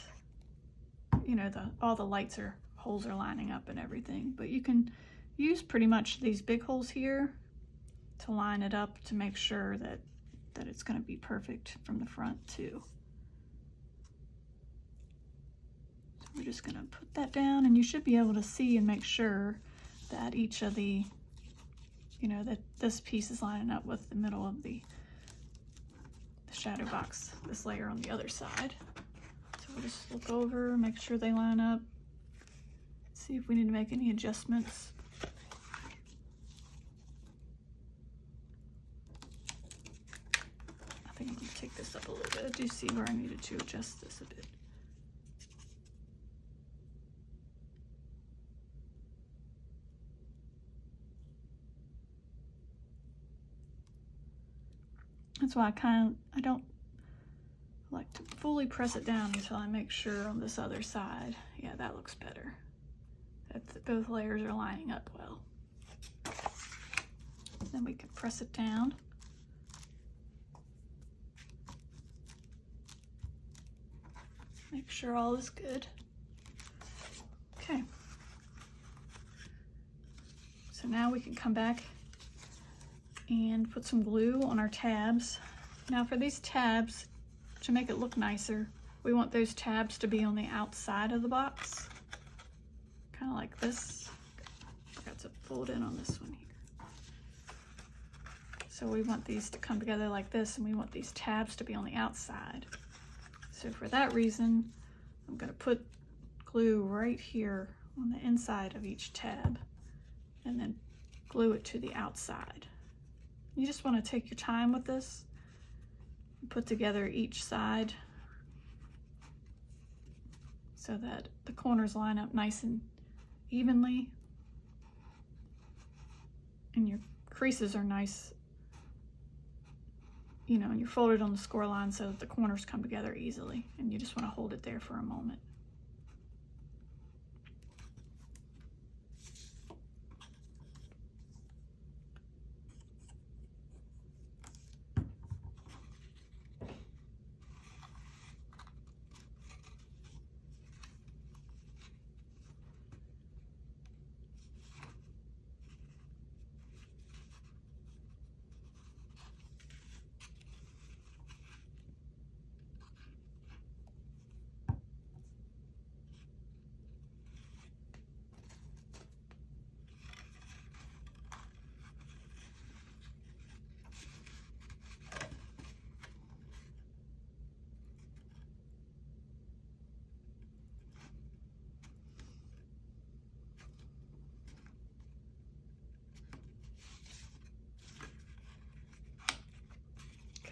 you know, all the holes are lining up and everything. But you can use pretty much these big holes here to line it up to make sure that it's going to be perfect from the front too. So we're just going to put that down, and you should be able to see and make sure that each of the, you know, that this piece is lining up with the middle of the shadow box, this layer on the other side. So we'll just look over, make sure they line up, see if we need to make any adjustments. but I do see where I needed to adjust this a bit. That's why I don't like to fully press it down until I make sure on this other side. Yeah, that looks better. That both layers are lining up well. Then we can press it down. Make sure all is good. Okay. So now we can come back and put some glue on our tabs. Now for these tabs, to make it look nicer, we want those tabs to be on the outside of the box. Kind of like this. Forgot to fold in on this one here. So we want these to come together like this, and we want these tabs to be on the outside. So for that reason, I'm going to put glue right here on the inside of each tab and then glue it to the outside. You just want to take your time with this and put together each side so that the corners line up nice and evenly and your creases are nice, you know, and you're folded on the score line so that the corners come together easily, and you just want to hold it there for a moment.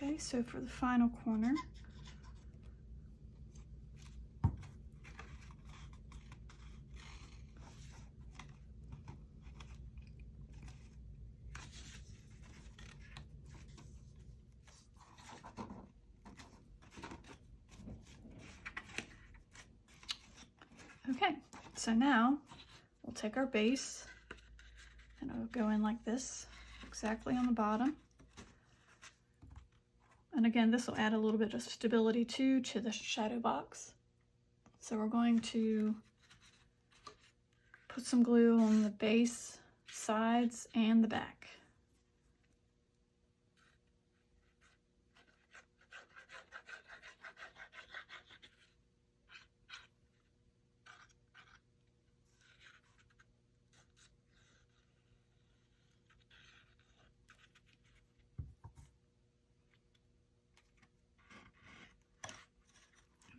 Okay, so for the final corner, okay, so now we'll take our base and it'll go in like this, exactly on the bottom. And again, this will add a little bit of stability too to the shadow box. So we're going to put some glue on the base, sides, and the back.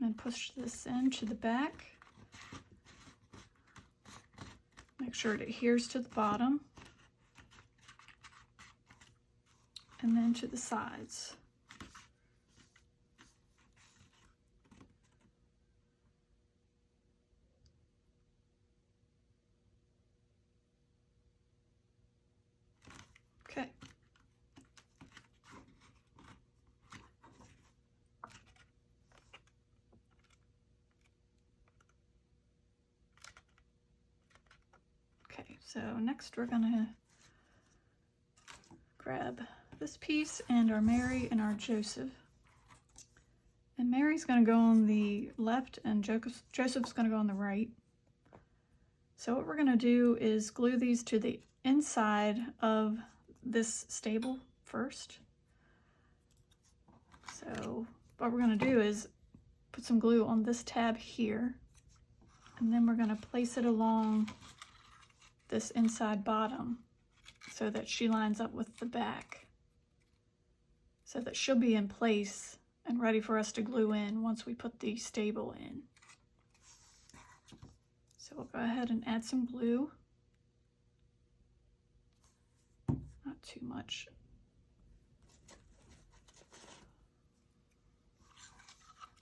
And push this into the back. Make sure it adheres to the bottom. And then to the sides. Okay. So next we're gonna grab this piece and our Mary and our Joseph. And Mary's gonna go on the left and Joseph's gonna go on the right. So what we're gonna do is glue these to the inside of this stable first. So what we're gonna do is put some glue on this tab here, and then we're gonna place it along this inside bottom so that she lines up with the back, so that she'll be in place and ready for us to glue in once we put the stable in. So we'll go ahead and add some glue, not too much.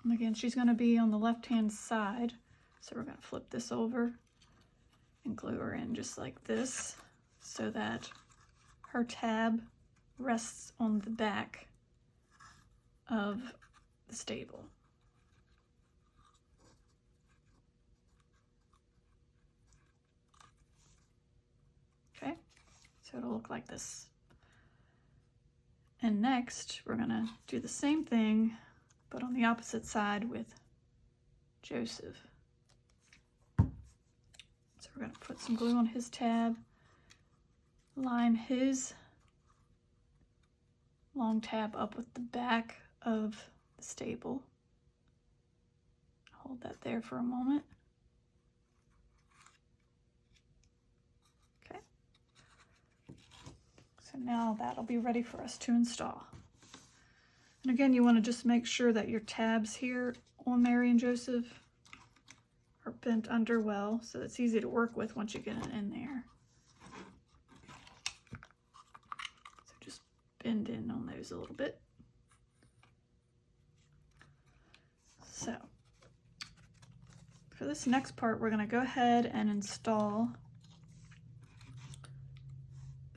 And again, she's going to be on the left-hand side, so we're going to flip this over and glue her in just like this so that her tab rests on the back of the stable. Okay, so it'll look like this. And next, we're gonna do the same thing, but on the opposite side with Joseph. So we're gonna put some glue on his tab, line his long tab up with the back of the stable. Hold that there for a moment. Okay. So now that'll be ready for us to install. And again, you want to just make sure that your tabs here on Mary and Joseph are bent under well, so it's easy to work with once you get it in there. So just bend in on those a little bit. So for this next part, we're going to go ahead and install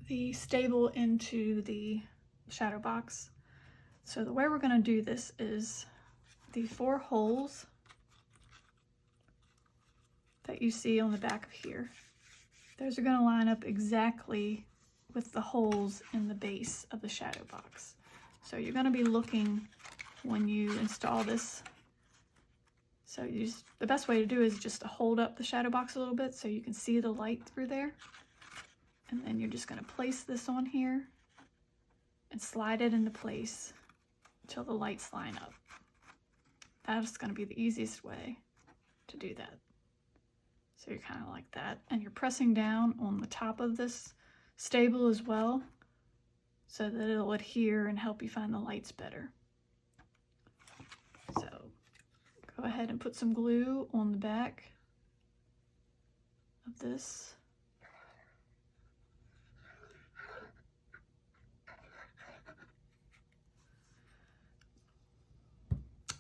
the stable into the Shadowbox. So the way we're going to do this is the 4 holes that you see on the back of here, those are going to line up exactly with the holes in the base of the Shadowbox. So you're going to be looking when you install this. So the best way to do is just to hold up the Shadowbox a little bit so you can see the light through there. And then you're just going to place this on here and slide it into place until the lights line up. That's going to be the easiest way to do that. So you're kind of like that, and you're pressing down on the top of this stable as well so that it'll adhere and help you find the lights better. So go ahead and put some glue on the back of this.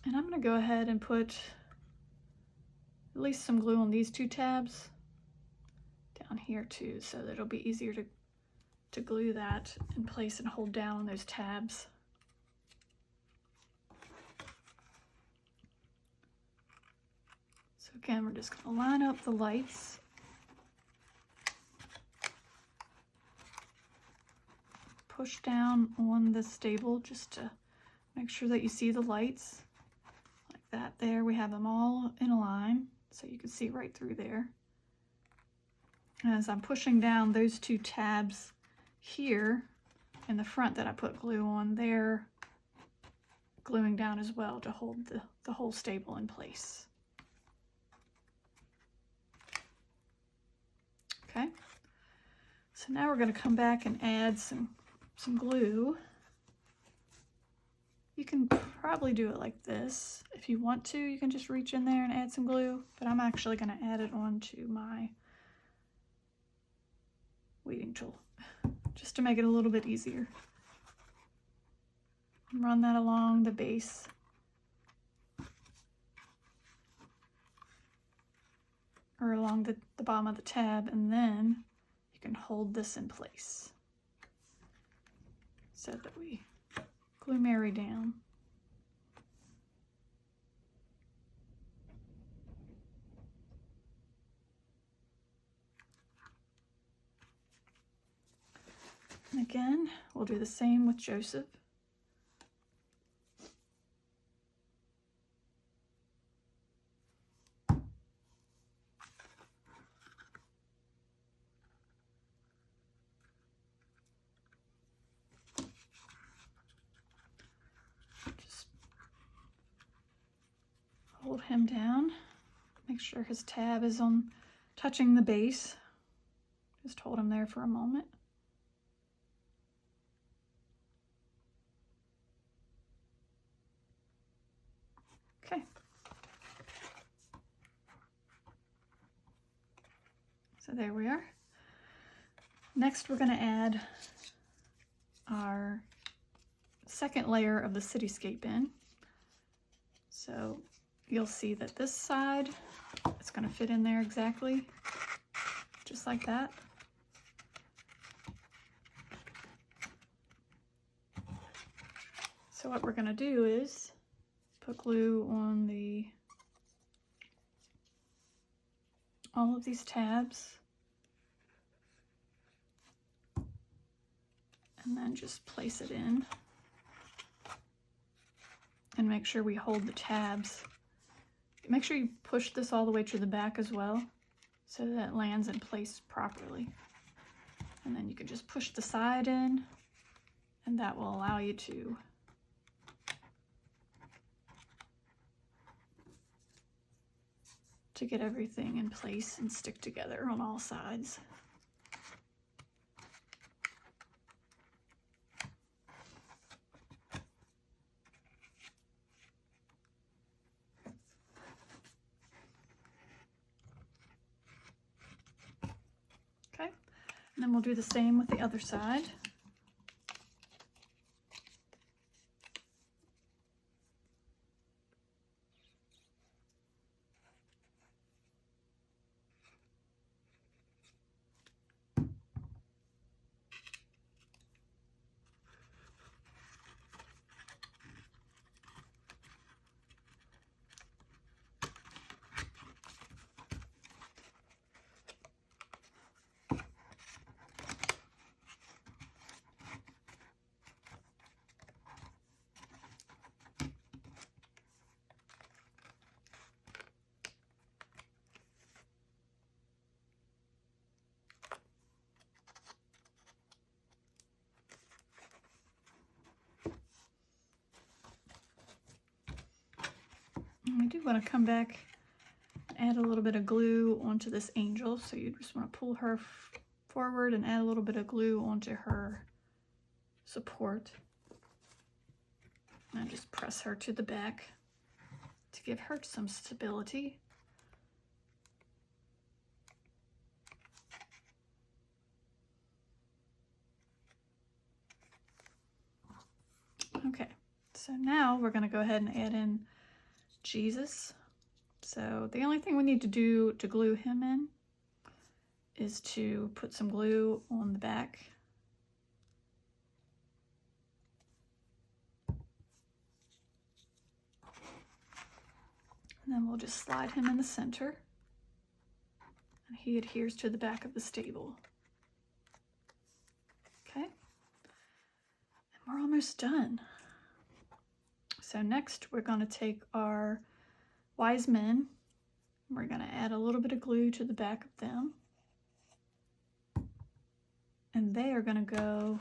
And I'm going to go ahead and put at least some glue on these 2 tabs down here too, so that it'll be easier to glue that in place and hold down on those tabs. So again, we're just going to line up the lights. Push down on the stable just to make sure that you see the lights. That there, we have them all in a line so you can see right through there. And as I'm pushing down those 2 tabs here in the front that I put glue on, they're gluing down as well to hold the whole stable in place. Okay, so now we're going to come back and add some glue. You can probably do it like this. If you want to, you can just reach in there and add some glue, but I'm actually going to add it onto my weeding tool just to make it a little bit easier. Run that along the base. Or along the bottom of the tab, and then you can hold this in place so that we glue Mary down. And again, we'll do the same with Joseph. Hold him down, make sure his tab is on touching the base. Just hold him there for a moment. Okay. So there we are. Next we're going to add our second layer of the cityscape in. So you'll see that this side, it's going to fit in there exactly, just like that. So what we're going to do is put glue on all of these tabs, and then just place it in. And make sure we hold the tabs. Make sure you push this all the way to the back as well, so that it lands in place properly. And then you can just push the side in, and that will allow you to get everything in place and stick together on all sides. Okay, and then we'll do the same with the other side. We do want to come back and add a little bit of glue onto this angel. So you just want to pull her forward and add a little bit of glue onto her support. And just press her to the back to give her some stability. Okay, so now we're going to go ahead and add in Jesus. So the only thing we need to do to glue him in is to put some glue on the back. And then we'll just slide him in the center. And he adheres to the back of the stable. Okay. And we're almost done. So next we're going to take our wise men. We're going to add a little bit of glue to the back of them. And they are going to go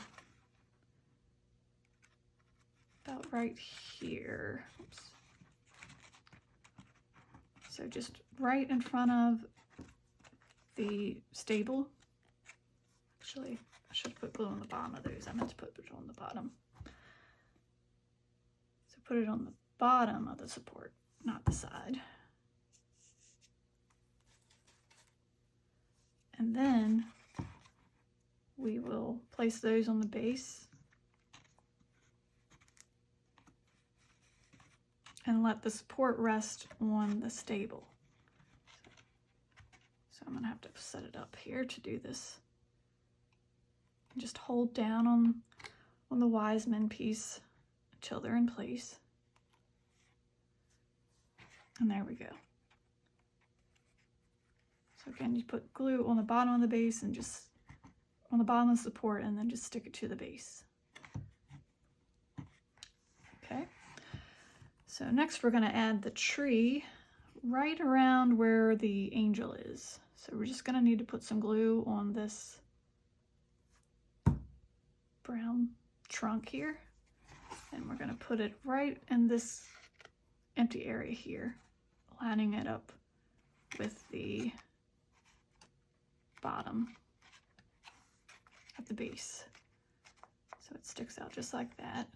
about right here. Oops. So just right in front of the stable. Actually, I should have put glue on the bottom of those. I meant to put it on the bottom. So put it on the bottom of the support, not the side. And then we will place those on the base and let the support rest on the stable. So I'm going to have to set it up here to do this. And just hold down on the wise men piece until they're in place. And there we go. So again, you put glue on the bottom of the base and just on the bottom of the support, and then just stick it to the base. Okay. So next we're going to add the tree right around where the angel is. So we're just going to need to put some glue on this brown trunk here. And we're going to put it right in this empty area here, lining it up with the bottom at the base. So it sticks out just like that.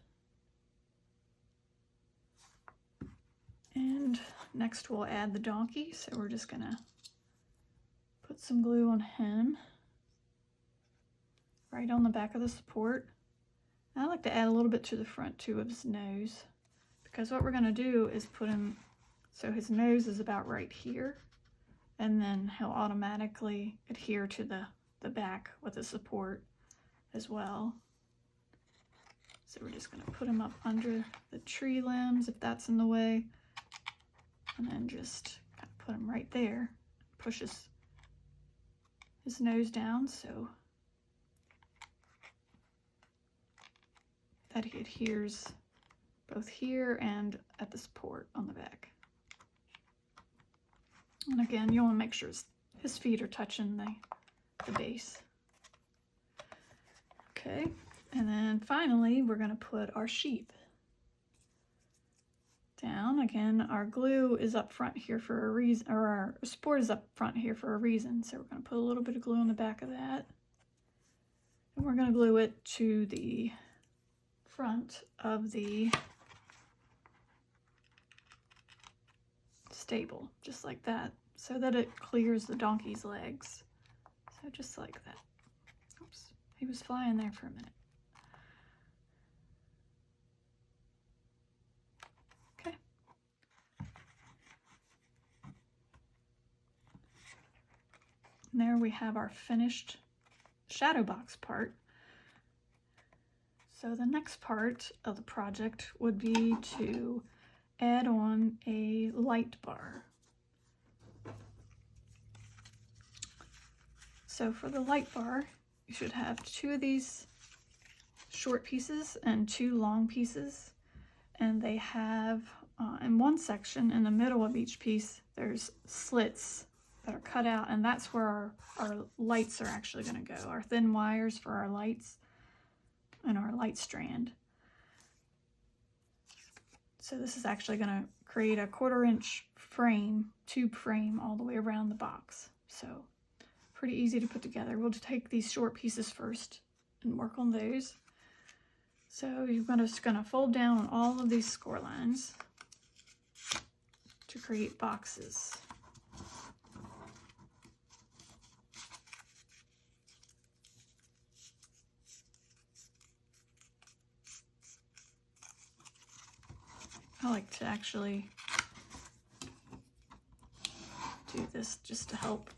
And next we'll add the donkey. So we're just gonna put some glue on him right on the back of the support. I like to add a little bit to the front too of his nose because what we're going to do is put him so his nose is about right here, and then he'll automatically adhere to the back with the support as well. So we're just going to put him up under the tree limbs if that's in the way, and then just kind of put him right there. Push his nose down so that he adheres both here and at the support on the back. And again, you want to make sure his feet are touching the base. Okay, and then finally we're going to put our sheep down. Again, our glue is up front here for a reason, or our support is up front here for a reason. So we're going to put a little bit of glue on the back of that. And we're going to glue it to the front of the stable, just like that, so that it clears the donkey's legs. So just like that. Oops, he was flying there for a minute. Okay. And there we have our finished Shadowbox part. So the next part of the project would be to add on a light bar. So for the light bar, you should have 2 of these short pieces and 2 long pieces. And they have, in one section, in the middle of each piece, there's slits that are cut out, and that's where our lights are actually going to go. Our thin wires for our lights and our light strand. So this is actually going to create a 1/4-inch frame, tube frame, all the way around the box. So pretty easy to put together. We'll just take these short pieces first and work on those. So you're just going to fold down on all of these score lines to create boxes. I like to actually do this just to help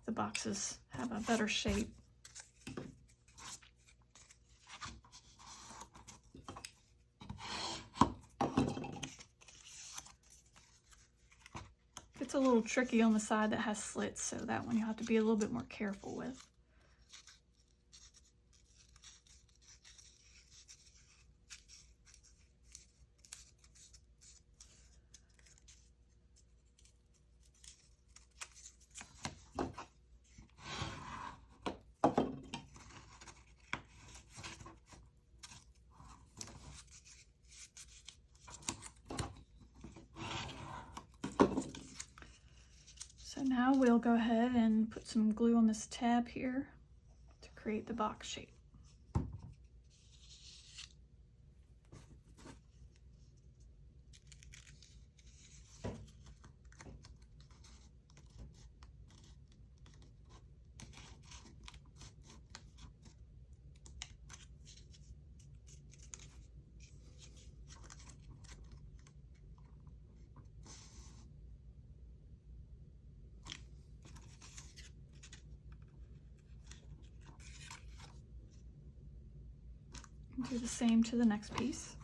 the boxes have a better shape. It's a little tricky on the side that has slits, so that one you have to be a little bit more careful with. So now we'll go ahead and put some glue on this tab here to create the box shape. Do the same to the next piece.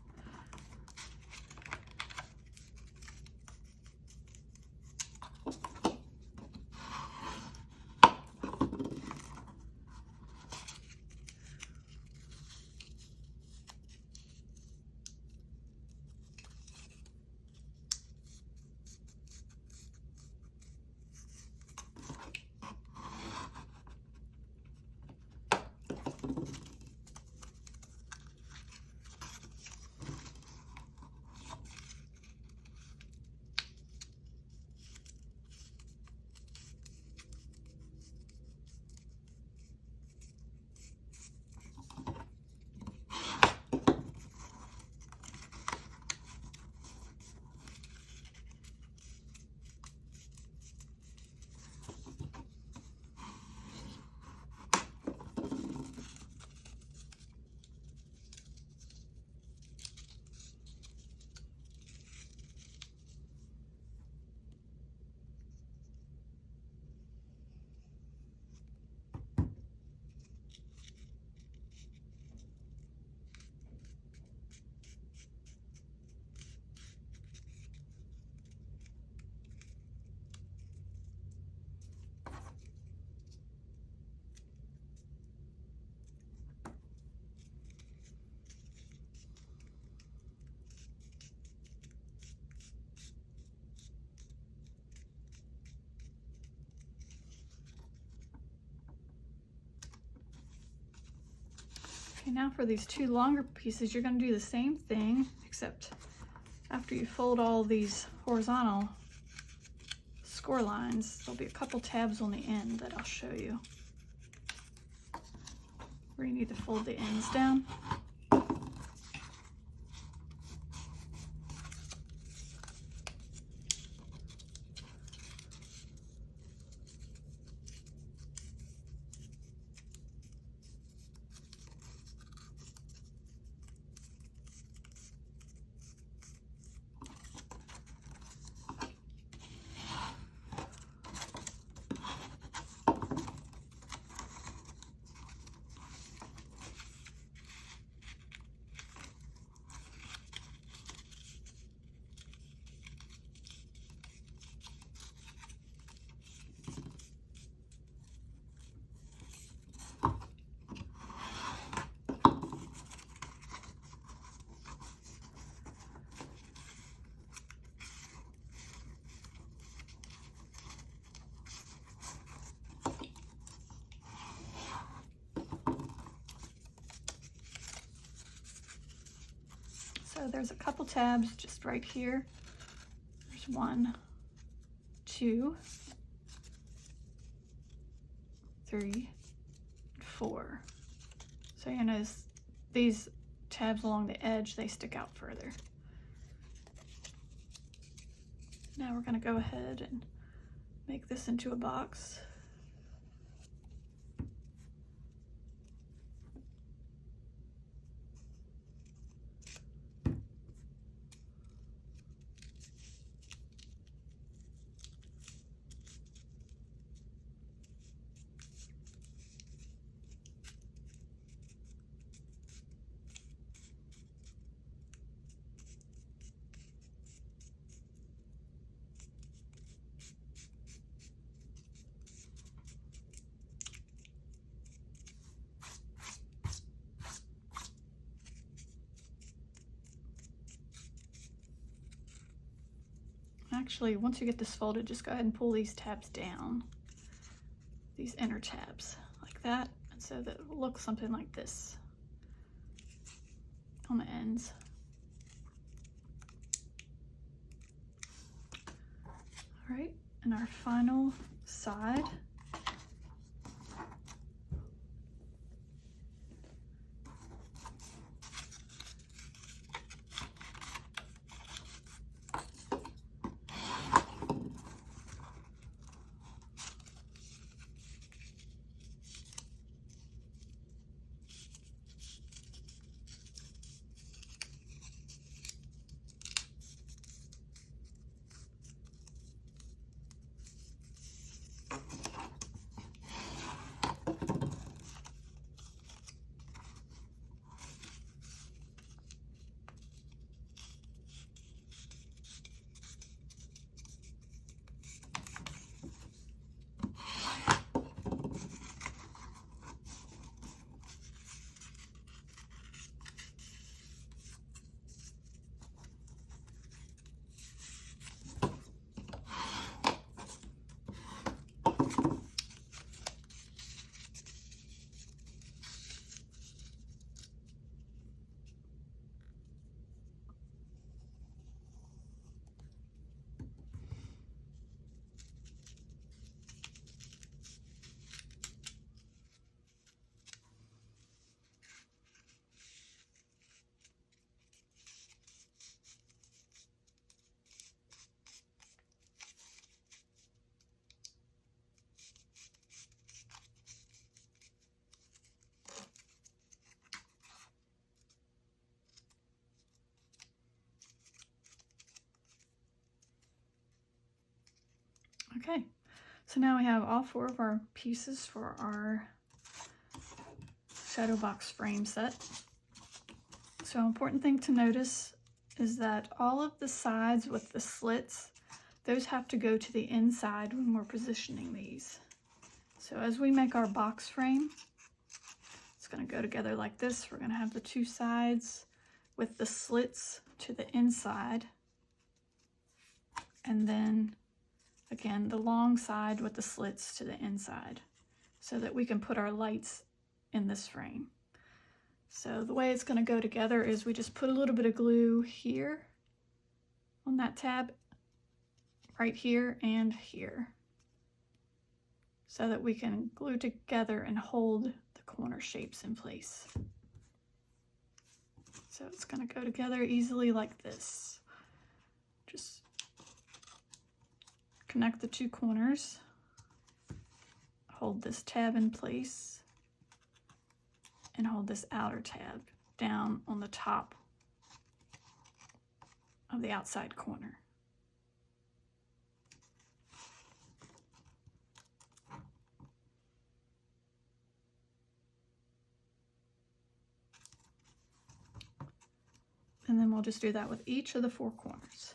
Okay, now for these two longer pieces, you're going to do the same thing, except after you fold all these horizontal score lines, there'll be a couple tabs on the end that I'll show you, where you need to fold the ends down. So there's a couple tabs just right here. There's 1, 2, 3, 4. So you notice these tabs along the edge, they stick out further. Now we're going to go ahead and make this into a box. Actually, once you get this folded, just go ahead and pull these tabs down, these inner tabs, like that, and so that it will look something like this on the ends. All right, and our final side. Okay, so now we have all 4 of our pieces for our Shadowbox frame set. So an important thing to notice is that all of the sides with the slits, those have to go to the inside when we're positioning these. So as we make our box frame, it's going to go together like this. We're going to have the 2 sides with the slits to the inside, and then again the long side with the slits to the inside, so that we can put our lights in this frame. So the way it's going to go together is we just put a little bit of glue here on that tab, right here and here, so that we can glue together and hold the corner shapes in place. So it's going to go together easily like this. Just connect the two corners, hold this tab in place, and hold this outer tab down on the top of the outside corner. And then we'll just do that with each of the four corners.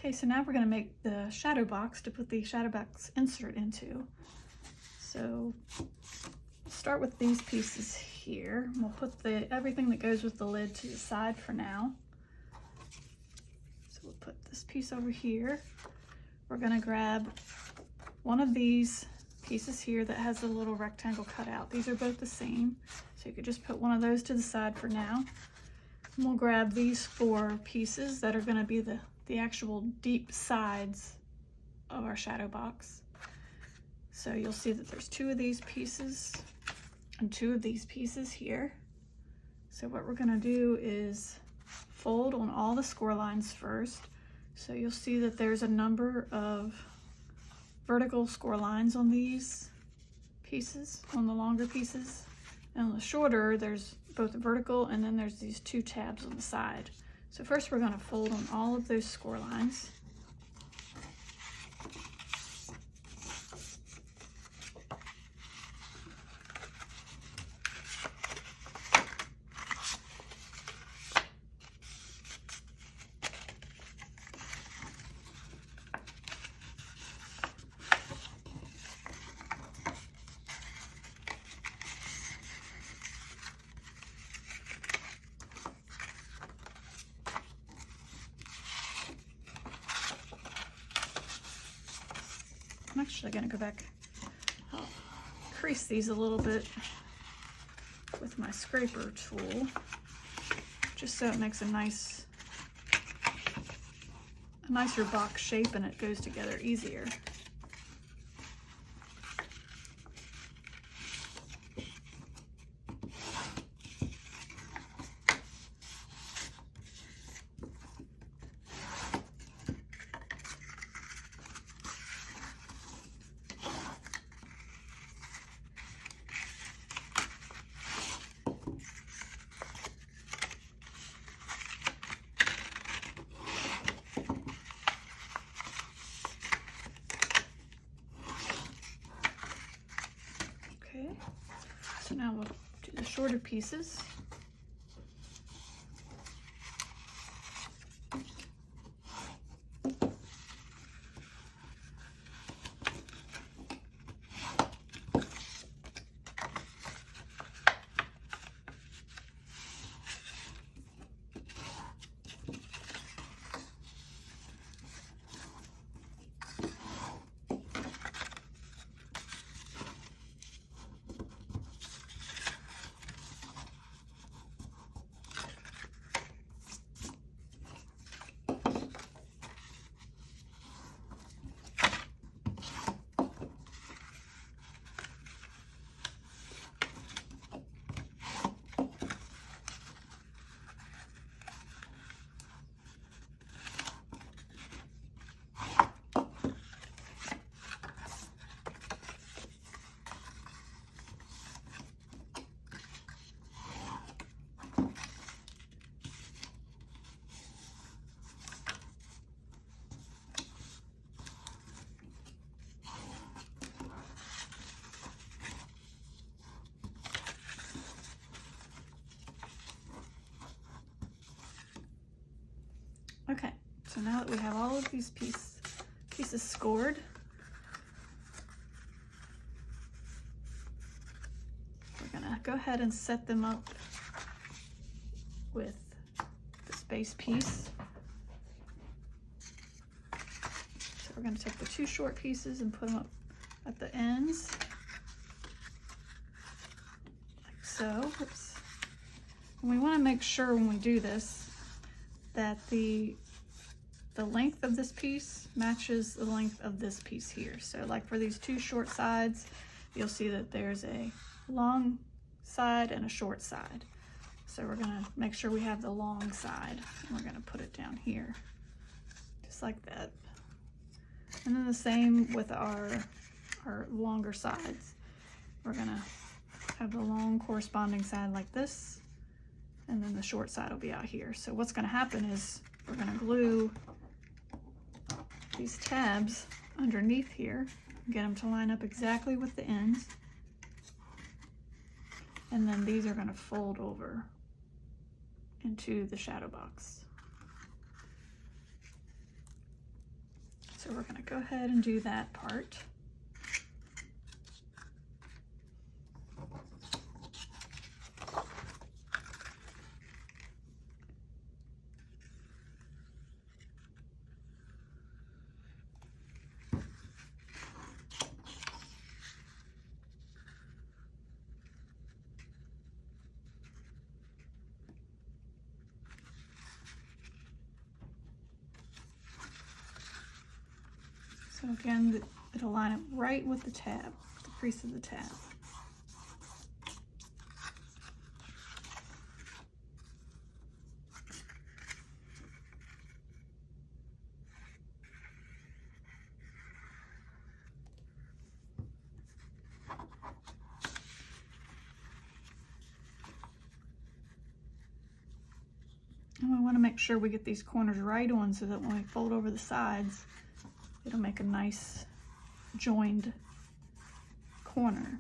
Okay, so now we're going to make the shadow box to put the shadow box insert into. So start with these pieces here. We'll put everything that goes with the lid to the side for now. So we'll put this piece over here. We're going to grab one of these pieces here that has a little rectangle cut out. These are both the same, so you could just put one of those to the side for now. And we'll grab these four pieces that are going to be the actual deep sides of our shadow box. So you'll see that there's two of these pieces and two of these pieces here. So what we're going to do is fold on all the score lines first. So you'll see that there's a number of vertical score lines on these pieces, on the longer pieces. And on the shorter, there's both vertical and then there's these two tabs on the side. So first we're going to fold on all of those score lines. I'm actually going to go back, I'll crease these a little bit with my scraper tool, just so it makes a nicer box shape and it goes together easier. So now we'll do the shorter pieces. Okay, so now that we have all of these pieces scored, we're gonna go ahead and set them up with this base piece. So we're gonna take the two short pieces and put them up at the ends, like so. Oops. And we wanna make sure when we do this that the length of this piece matches the length of this piece here. So like for these two short sides, you'll see that there's a long side and a short side. So we're gonna make sure we have the long side, and we're gonna put it down here, just like that. And then the same with our longer sides. We're gonna have the long corresponding side like this, and then the short side will be out here. So what's gonna happen is we're gonna glue these tabs underneath here, get them to line up exactly with the ends, and then these are going to fold over into the shadow box. So we're going to go ahead and do that part. So again, it'll line up right with the tab, the crease of the tab. And we want to make sure we get these corners right on so that when we fold over the sides, it'll make a nice joined corner.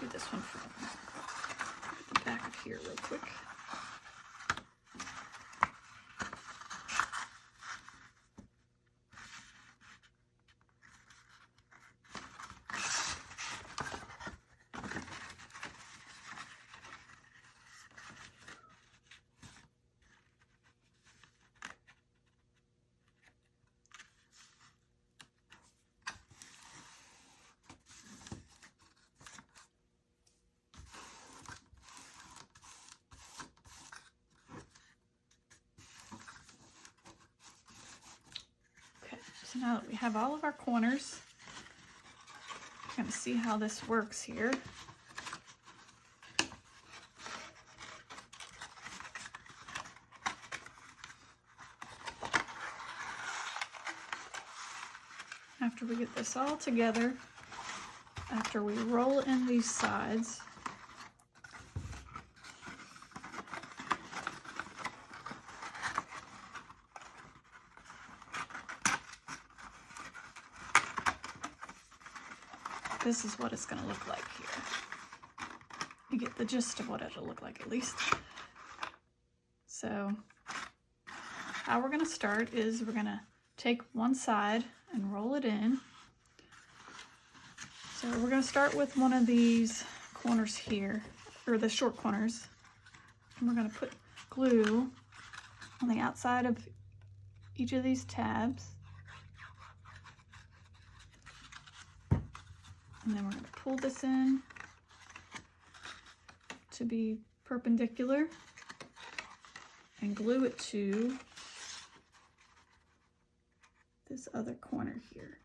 Do this one from the back of here real quick. So now that we have all of our corners, we're going to see how this works here. After we get this all together, after we roll in these sides, this is what it's going to look like here. You get the gist of what it'll look like at least. So how we're going to start is we're going to take one side and roll it in. So we're going to start with one of these corners here, or the short corners. And we're going to put glue on the outside of each of these tabs. And then we're going to pull this in to be perpendicular and glue it to this other corner here.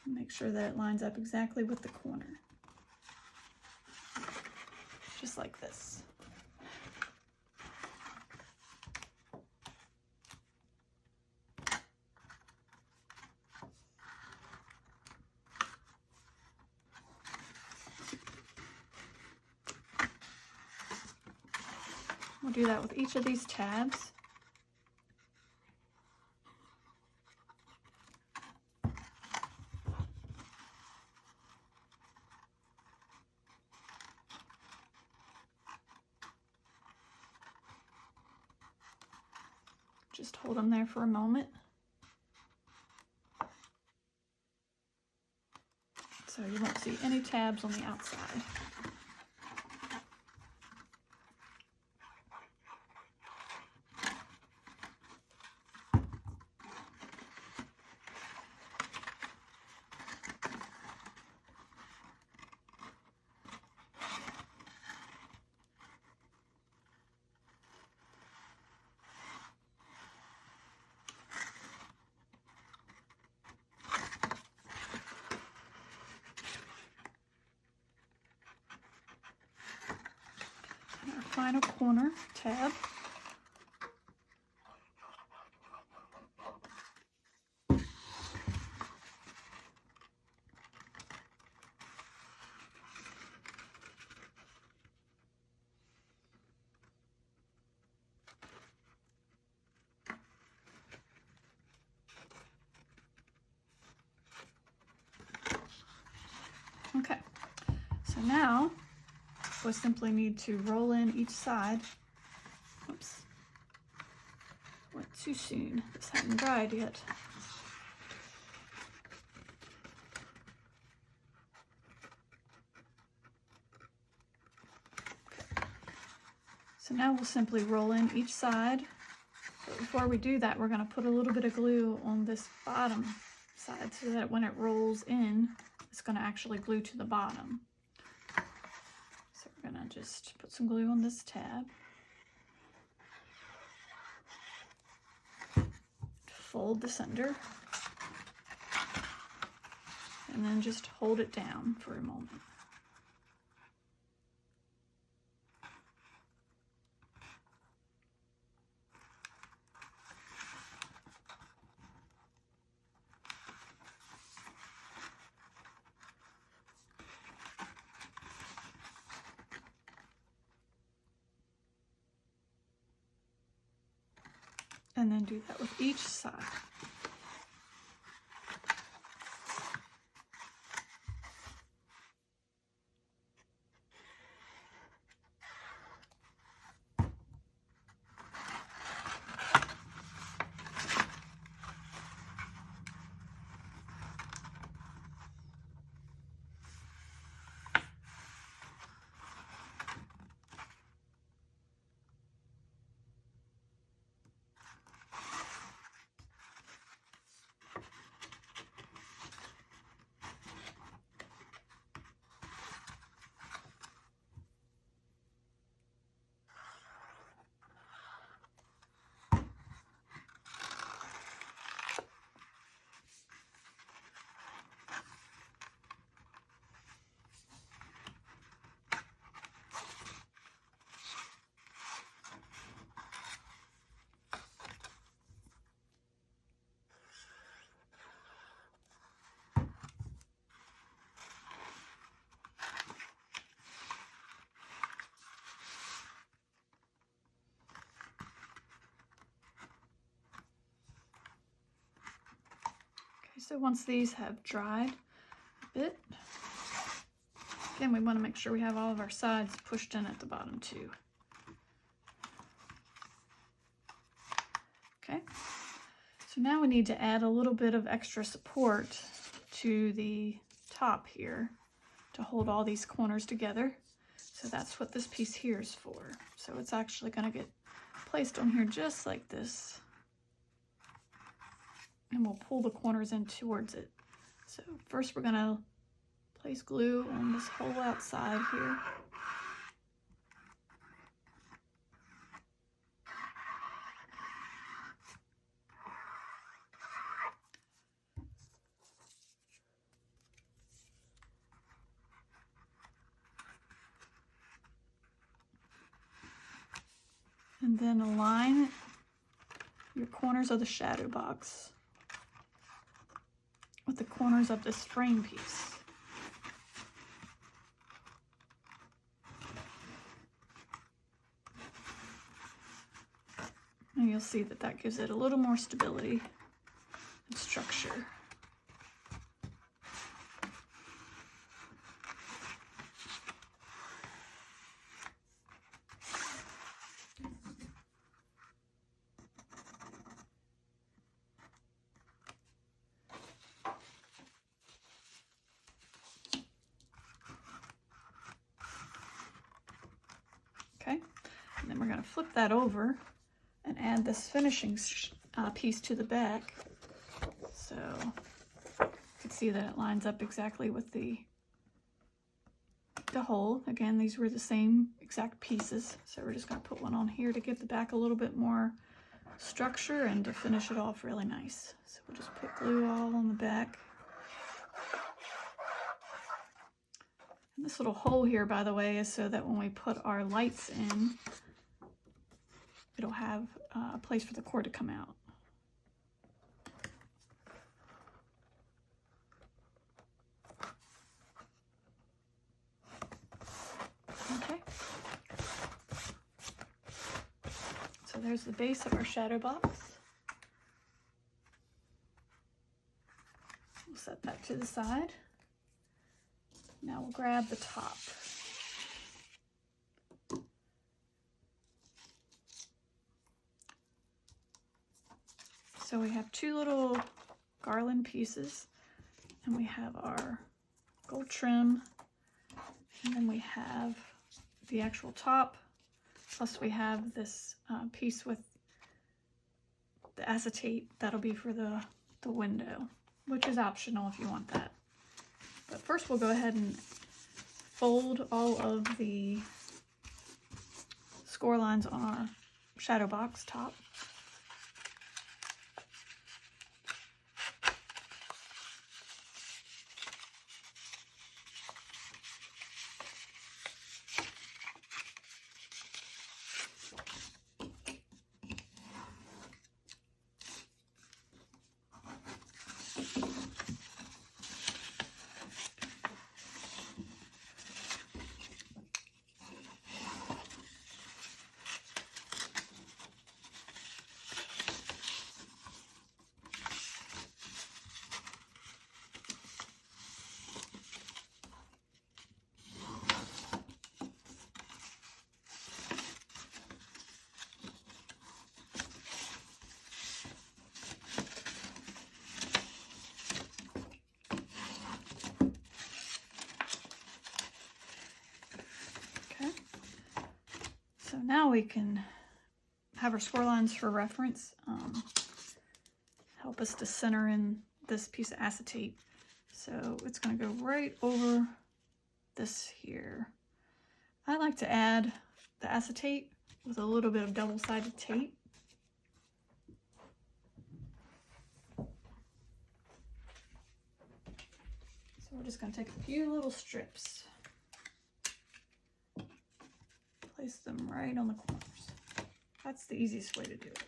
Make sure that it lines up exactly with the corner. Just like this. We'll do that with each of these tabs. Just hold them there for a moment. So you won't see any tabs on the outside. Our final corner tab. Okay, so now we'll simply need to roll in each side. Oops, went too soon. This hadn't dried yet. Okay. So now we'll simply roll in each side. But before we do that, we're going to put a little bit of glue on this bottom side so that when it rolls in, it's going to actually glue to the bottom. So we're going to just put some glue on this tab. Fold this under. And then just hold it down for a moment. And then do that with each side. So once these have dried a bit, again, we want to make sure we have all of our sides pushed in at the bottom too. Okay, so now we need to add a little bit of extra support to the top here to hold all these corners together. So that's what this piece here is for. So it's actually going to get placed on here just like this. And we'll pull the corners in towards it. So first we're going to place glue on this whole outside here. And then align your corners of the shadow box with the corners of this frame piece. And you'll see that that gives it a little more stability and structure. Okay, and then we're going to flip that over and add this finishing piece to the back. So you can see that it lines up exactly with the hole. Again, these were the same exact pieces, so we're just going to put one on here to give the back a little bit more structure and to finish it off really nice. So we'll just put glue all on the back. And this little hole here, by the way, is so that when we put our lights in, it'll have a place for the cord to come out. Okay. So there's the base of our shadow box. We'll set that to the side. Now we'll grab the top. So we have two little garland pieces, and we have our gold trim, and then we have the actual top, plus we have this piece with the acetate that'll be for the window, which is optional if you want that. But first we'll go ahead and fold all of the score lines on our shadow box top. So now we can have our score lines for reference, help us to center in this piece of acetate. So it's going to go right over this here. I like to add the acetate with a little bit of double-sided tape. So we're just going to take a few little strips. Place them right on the corners. That's the easiest way to do it.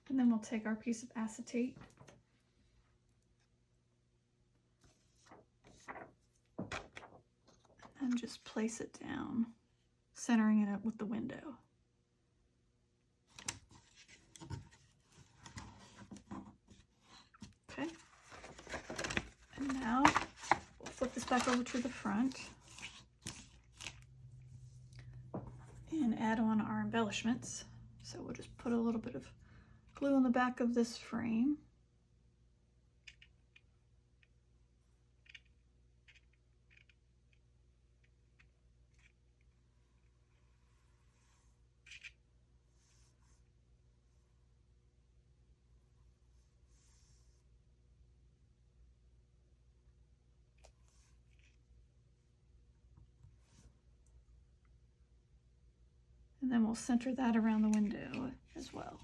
And then we'll take our piece of acetate and just place it down centering it up with the window. Okay, and now we'll flip this back over to the front and add on our embellishments. So we'll just put a little bit of glue on the back of this frame. And then we'll center that around the window as well.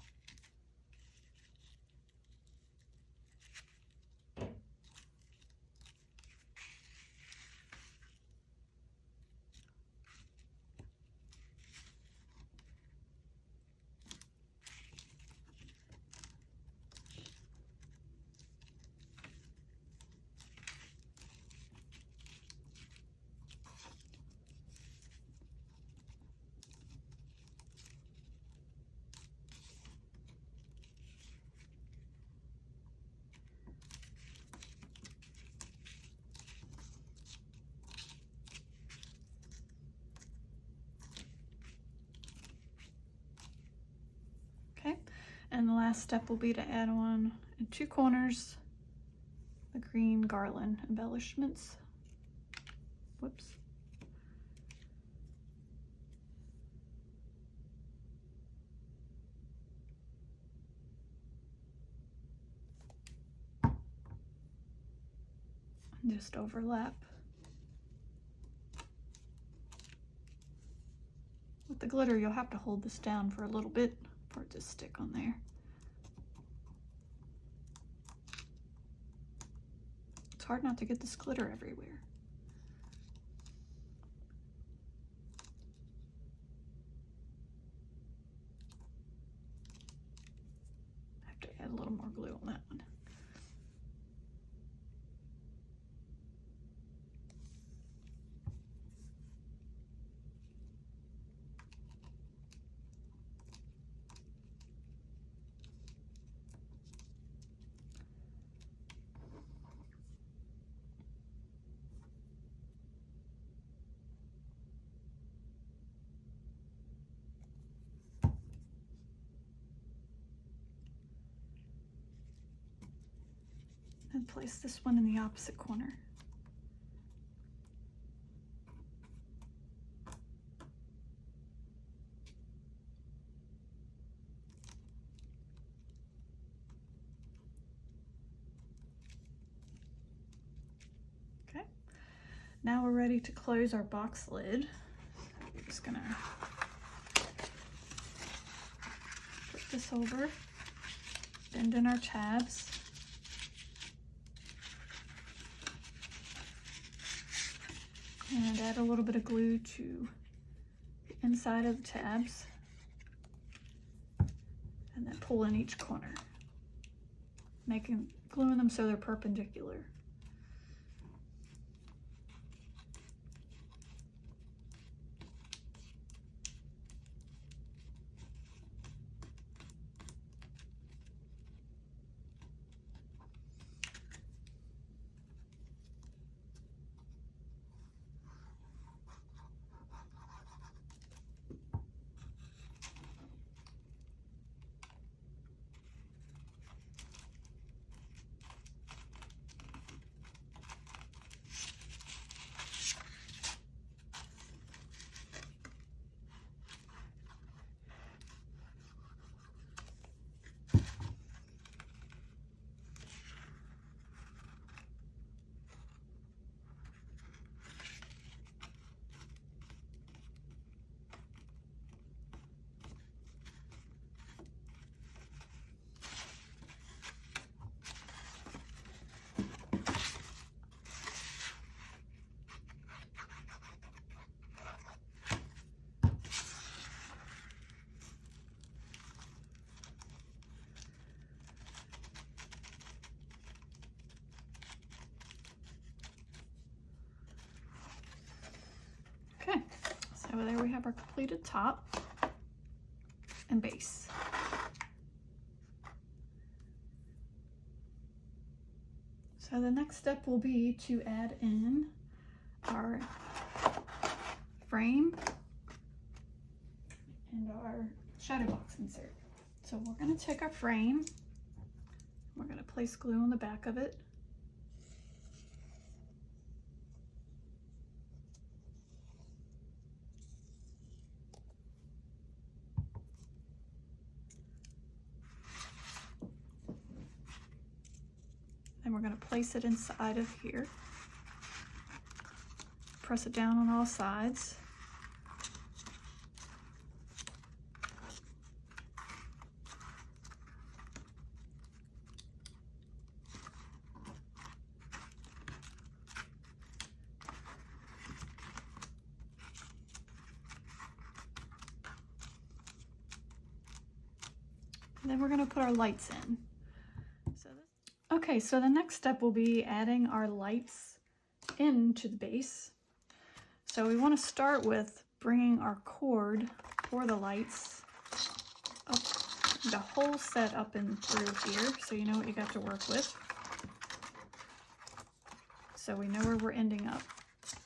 Okay, and the last step will be to add on in 2 corners the green garland embellishments. Whoops. And just overlap. With the glitter, you'll have to hold this down for a little bit for it to stick on there. It's hard not to get this glitter everywhere. I have to add a little more glue on that one. And place this one in the opposite corner. Okay, now we're ready to close our box lid. We're just gonna put this over, bend in our tabs. And add a little bit of glue to the inside of the tabs. And then pull in each corner, gluing them so they're perpendicular. So there we have our completed top and base. So the next step will be to add in our frame and our Shadowbox insert. So we're going to take our frame, we're going to place glue on the back of it. Then we're going to place it inside of here. Press it down on all sides. And then we're going to put our lights in. Okay, so the next step will be adding our lights into the base. So we want to start with bringing our cord for the lights up, the whole set up and through here, so you know what you got to work with. So we know where we're ending up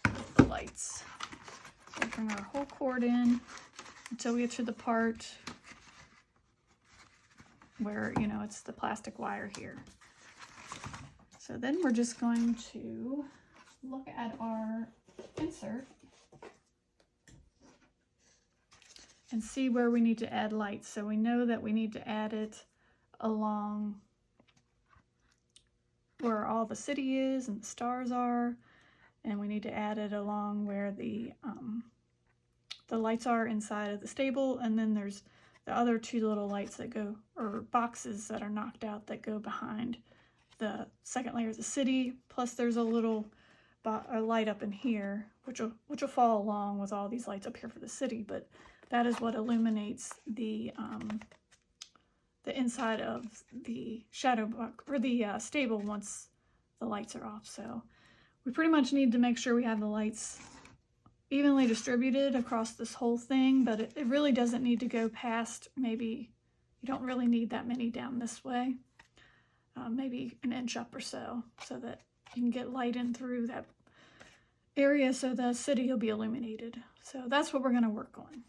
with the lights. So bring our whole cord in until we get to the part where, you know, it's the plastic wire here. So then we're just going to look at our insert and see where we need to add lights. So we know that we need to add it along where all the city is and the stars are, and we need to add it along where the lights are inside of the stable, and then there's the other two little lights that go, or boxes that are knocked out that go behind the second layer of the city, plus there's a little light up in here which will fall along with all these lights up here for the city, but that is what illuminates the inside of the Shadowbox, or the stable, once the lights are off. So we pretty much need to make sure we have the lights evenly distributed across this whole thing, but it really doesn't need to go past, maybe you don't really need that many down this way, maybe an inch up or so that you can get light in through that area so the city will be illuminated. So that's what we're going to work on.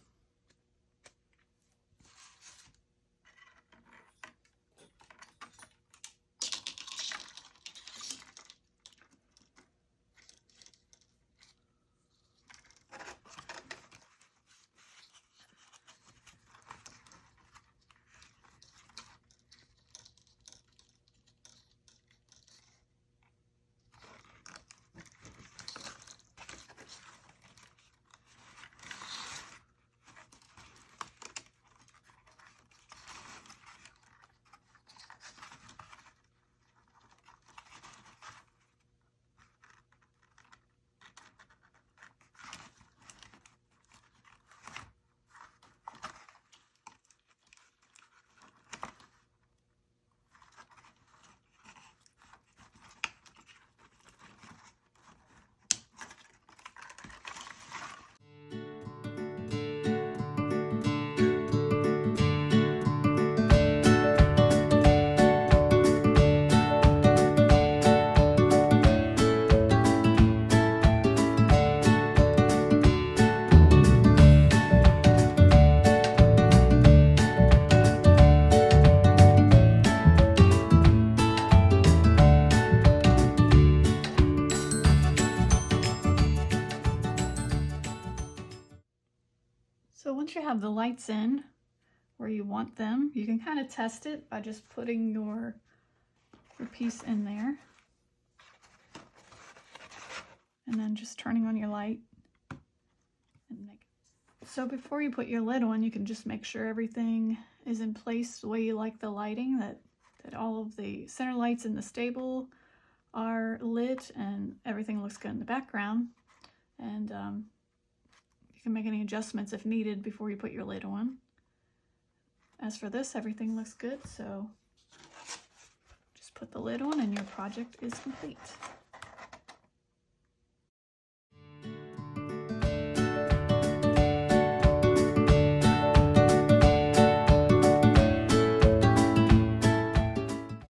So once you have the lights in where you want them, you can kind of test it by just putting your piece in there and then just turning on your light. So before you put your lid on, you can just make sure everything is in place the way you like the lighting, that all of the center lights in the stable are lit and everything looks good in the background. And you can make any adjustments if needed before you put your lid on. As for this, everything looks good, so just put the lid on and your project is complete.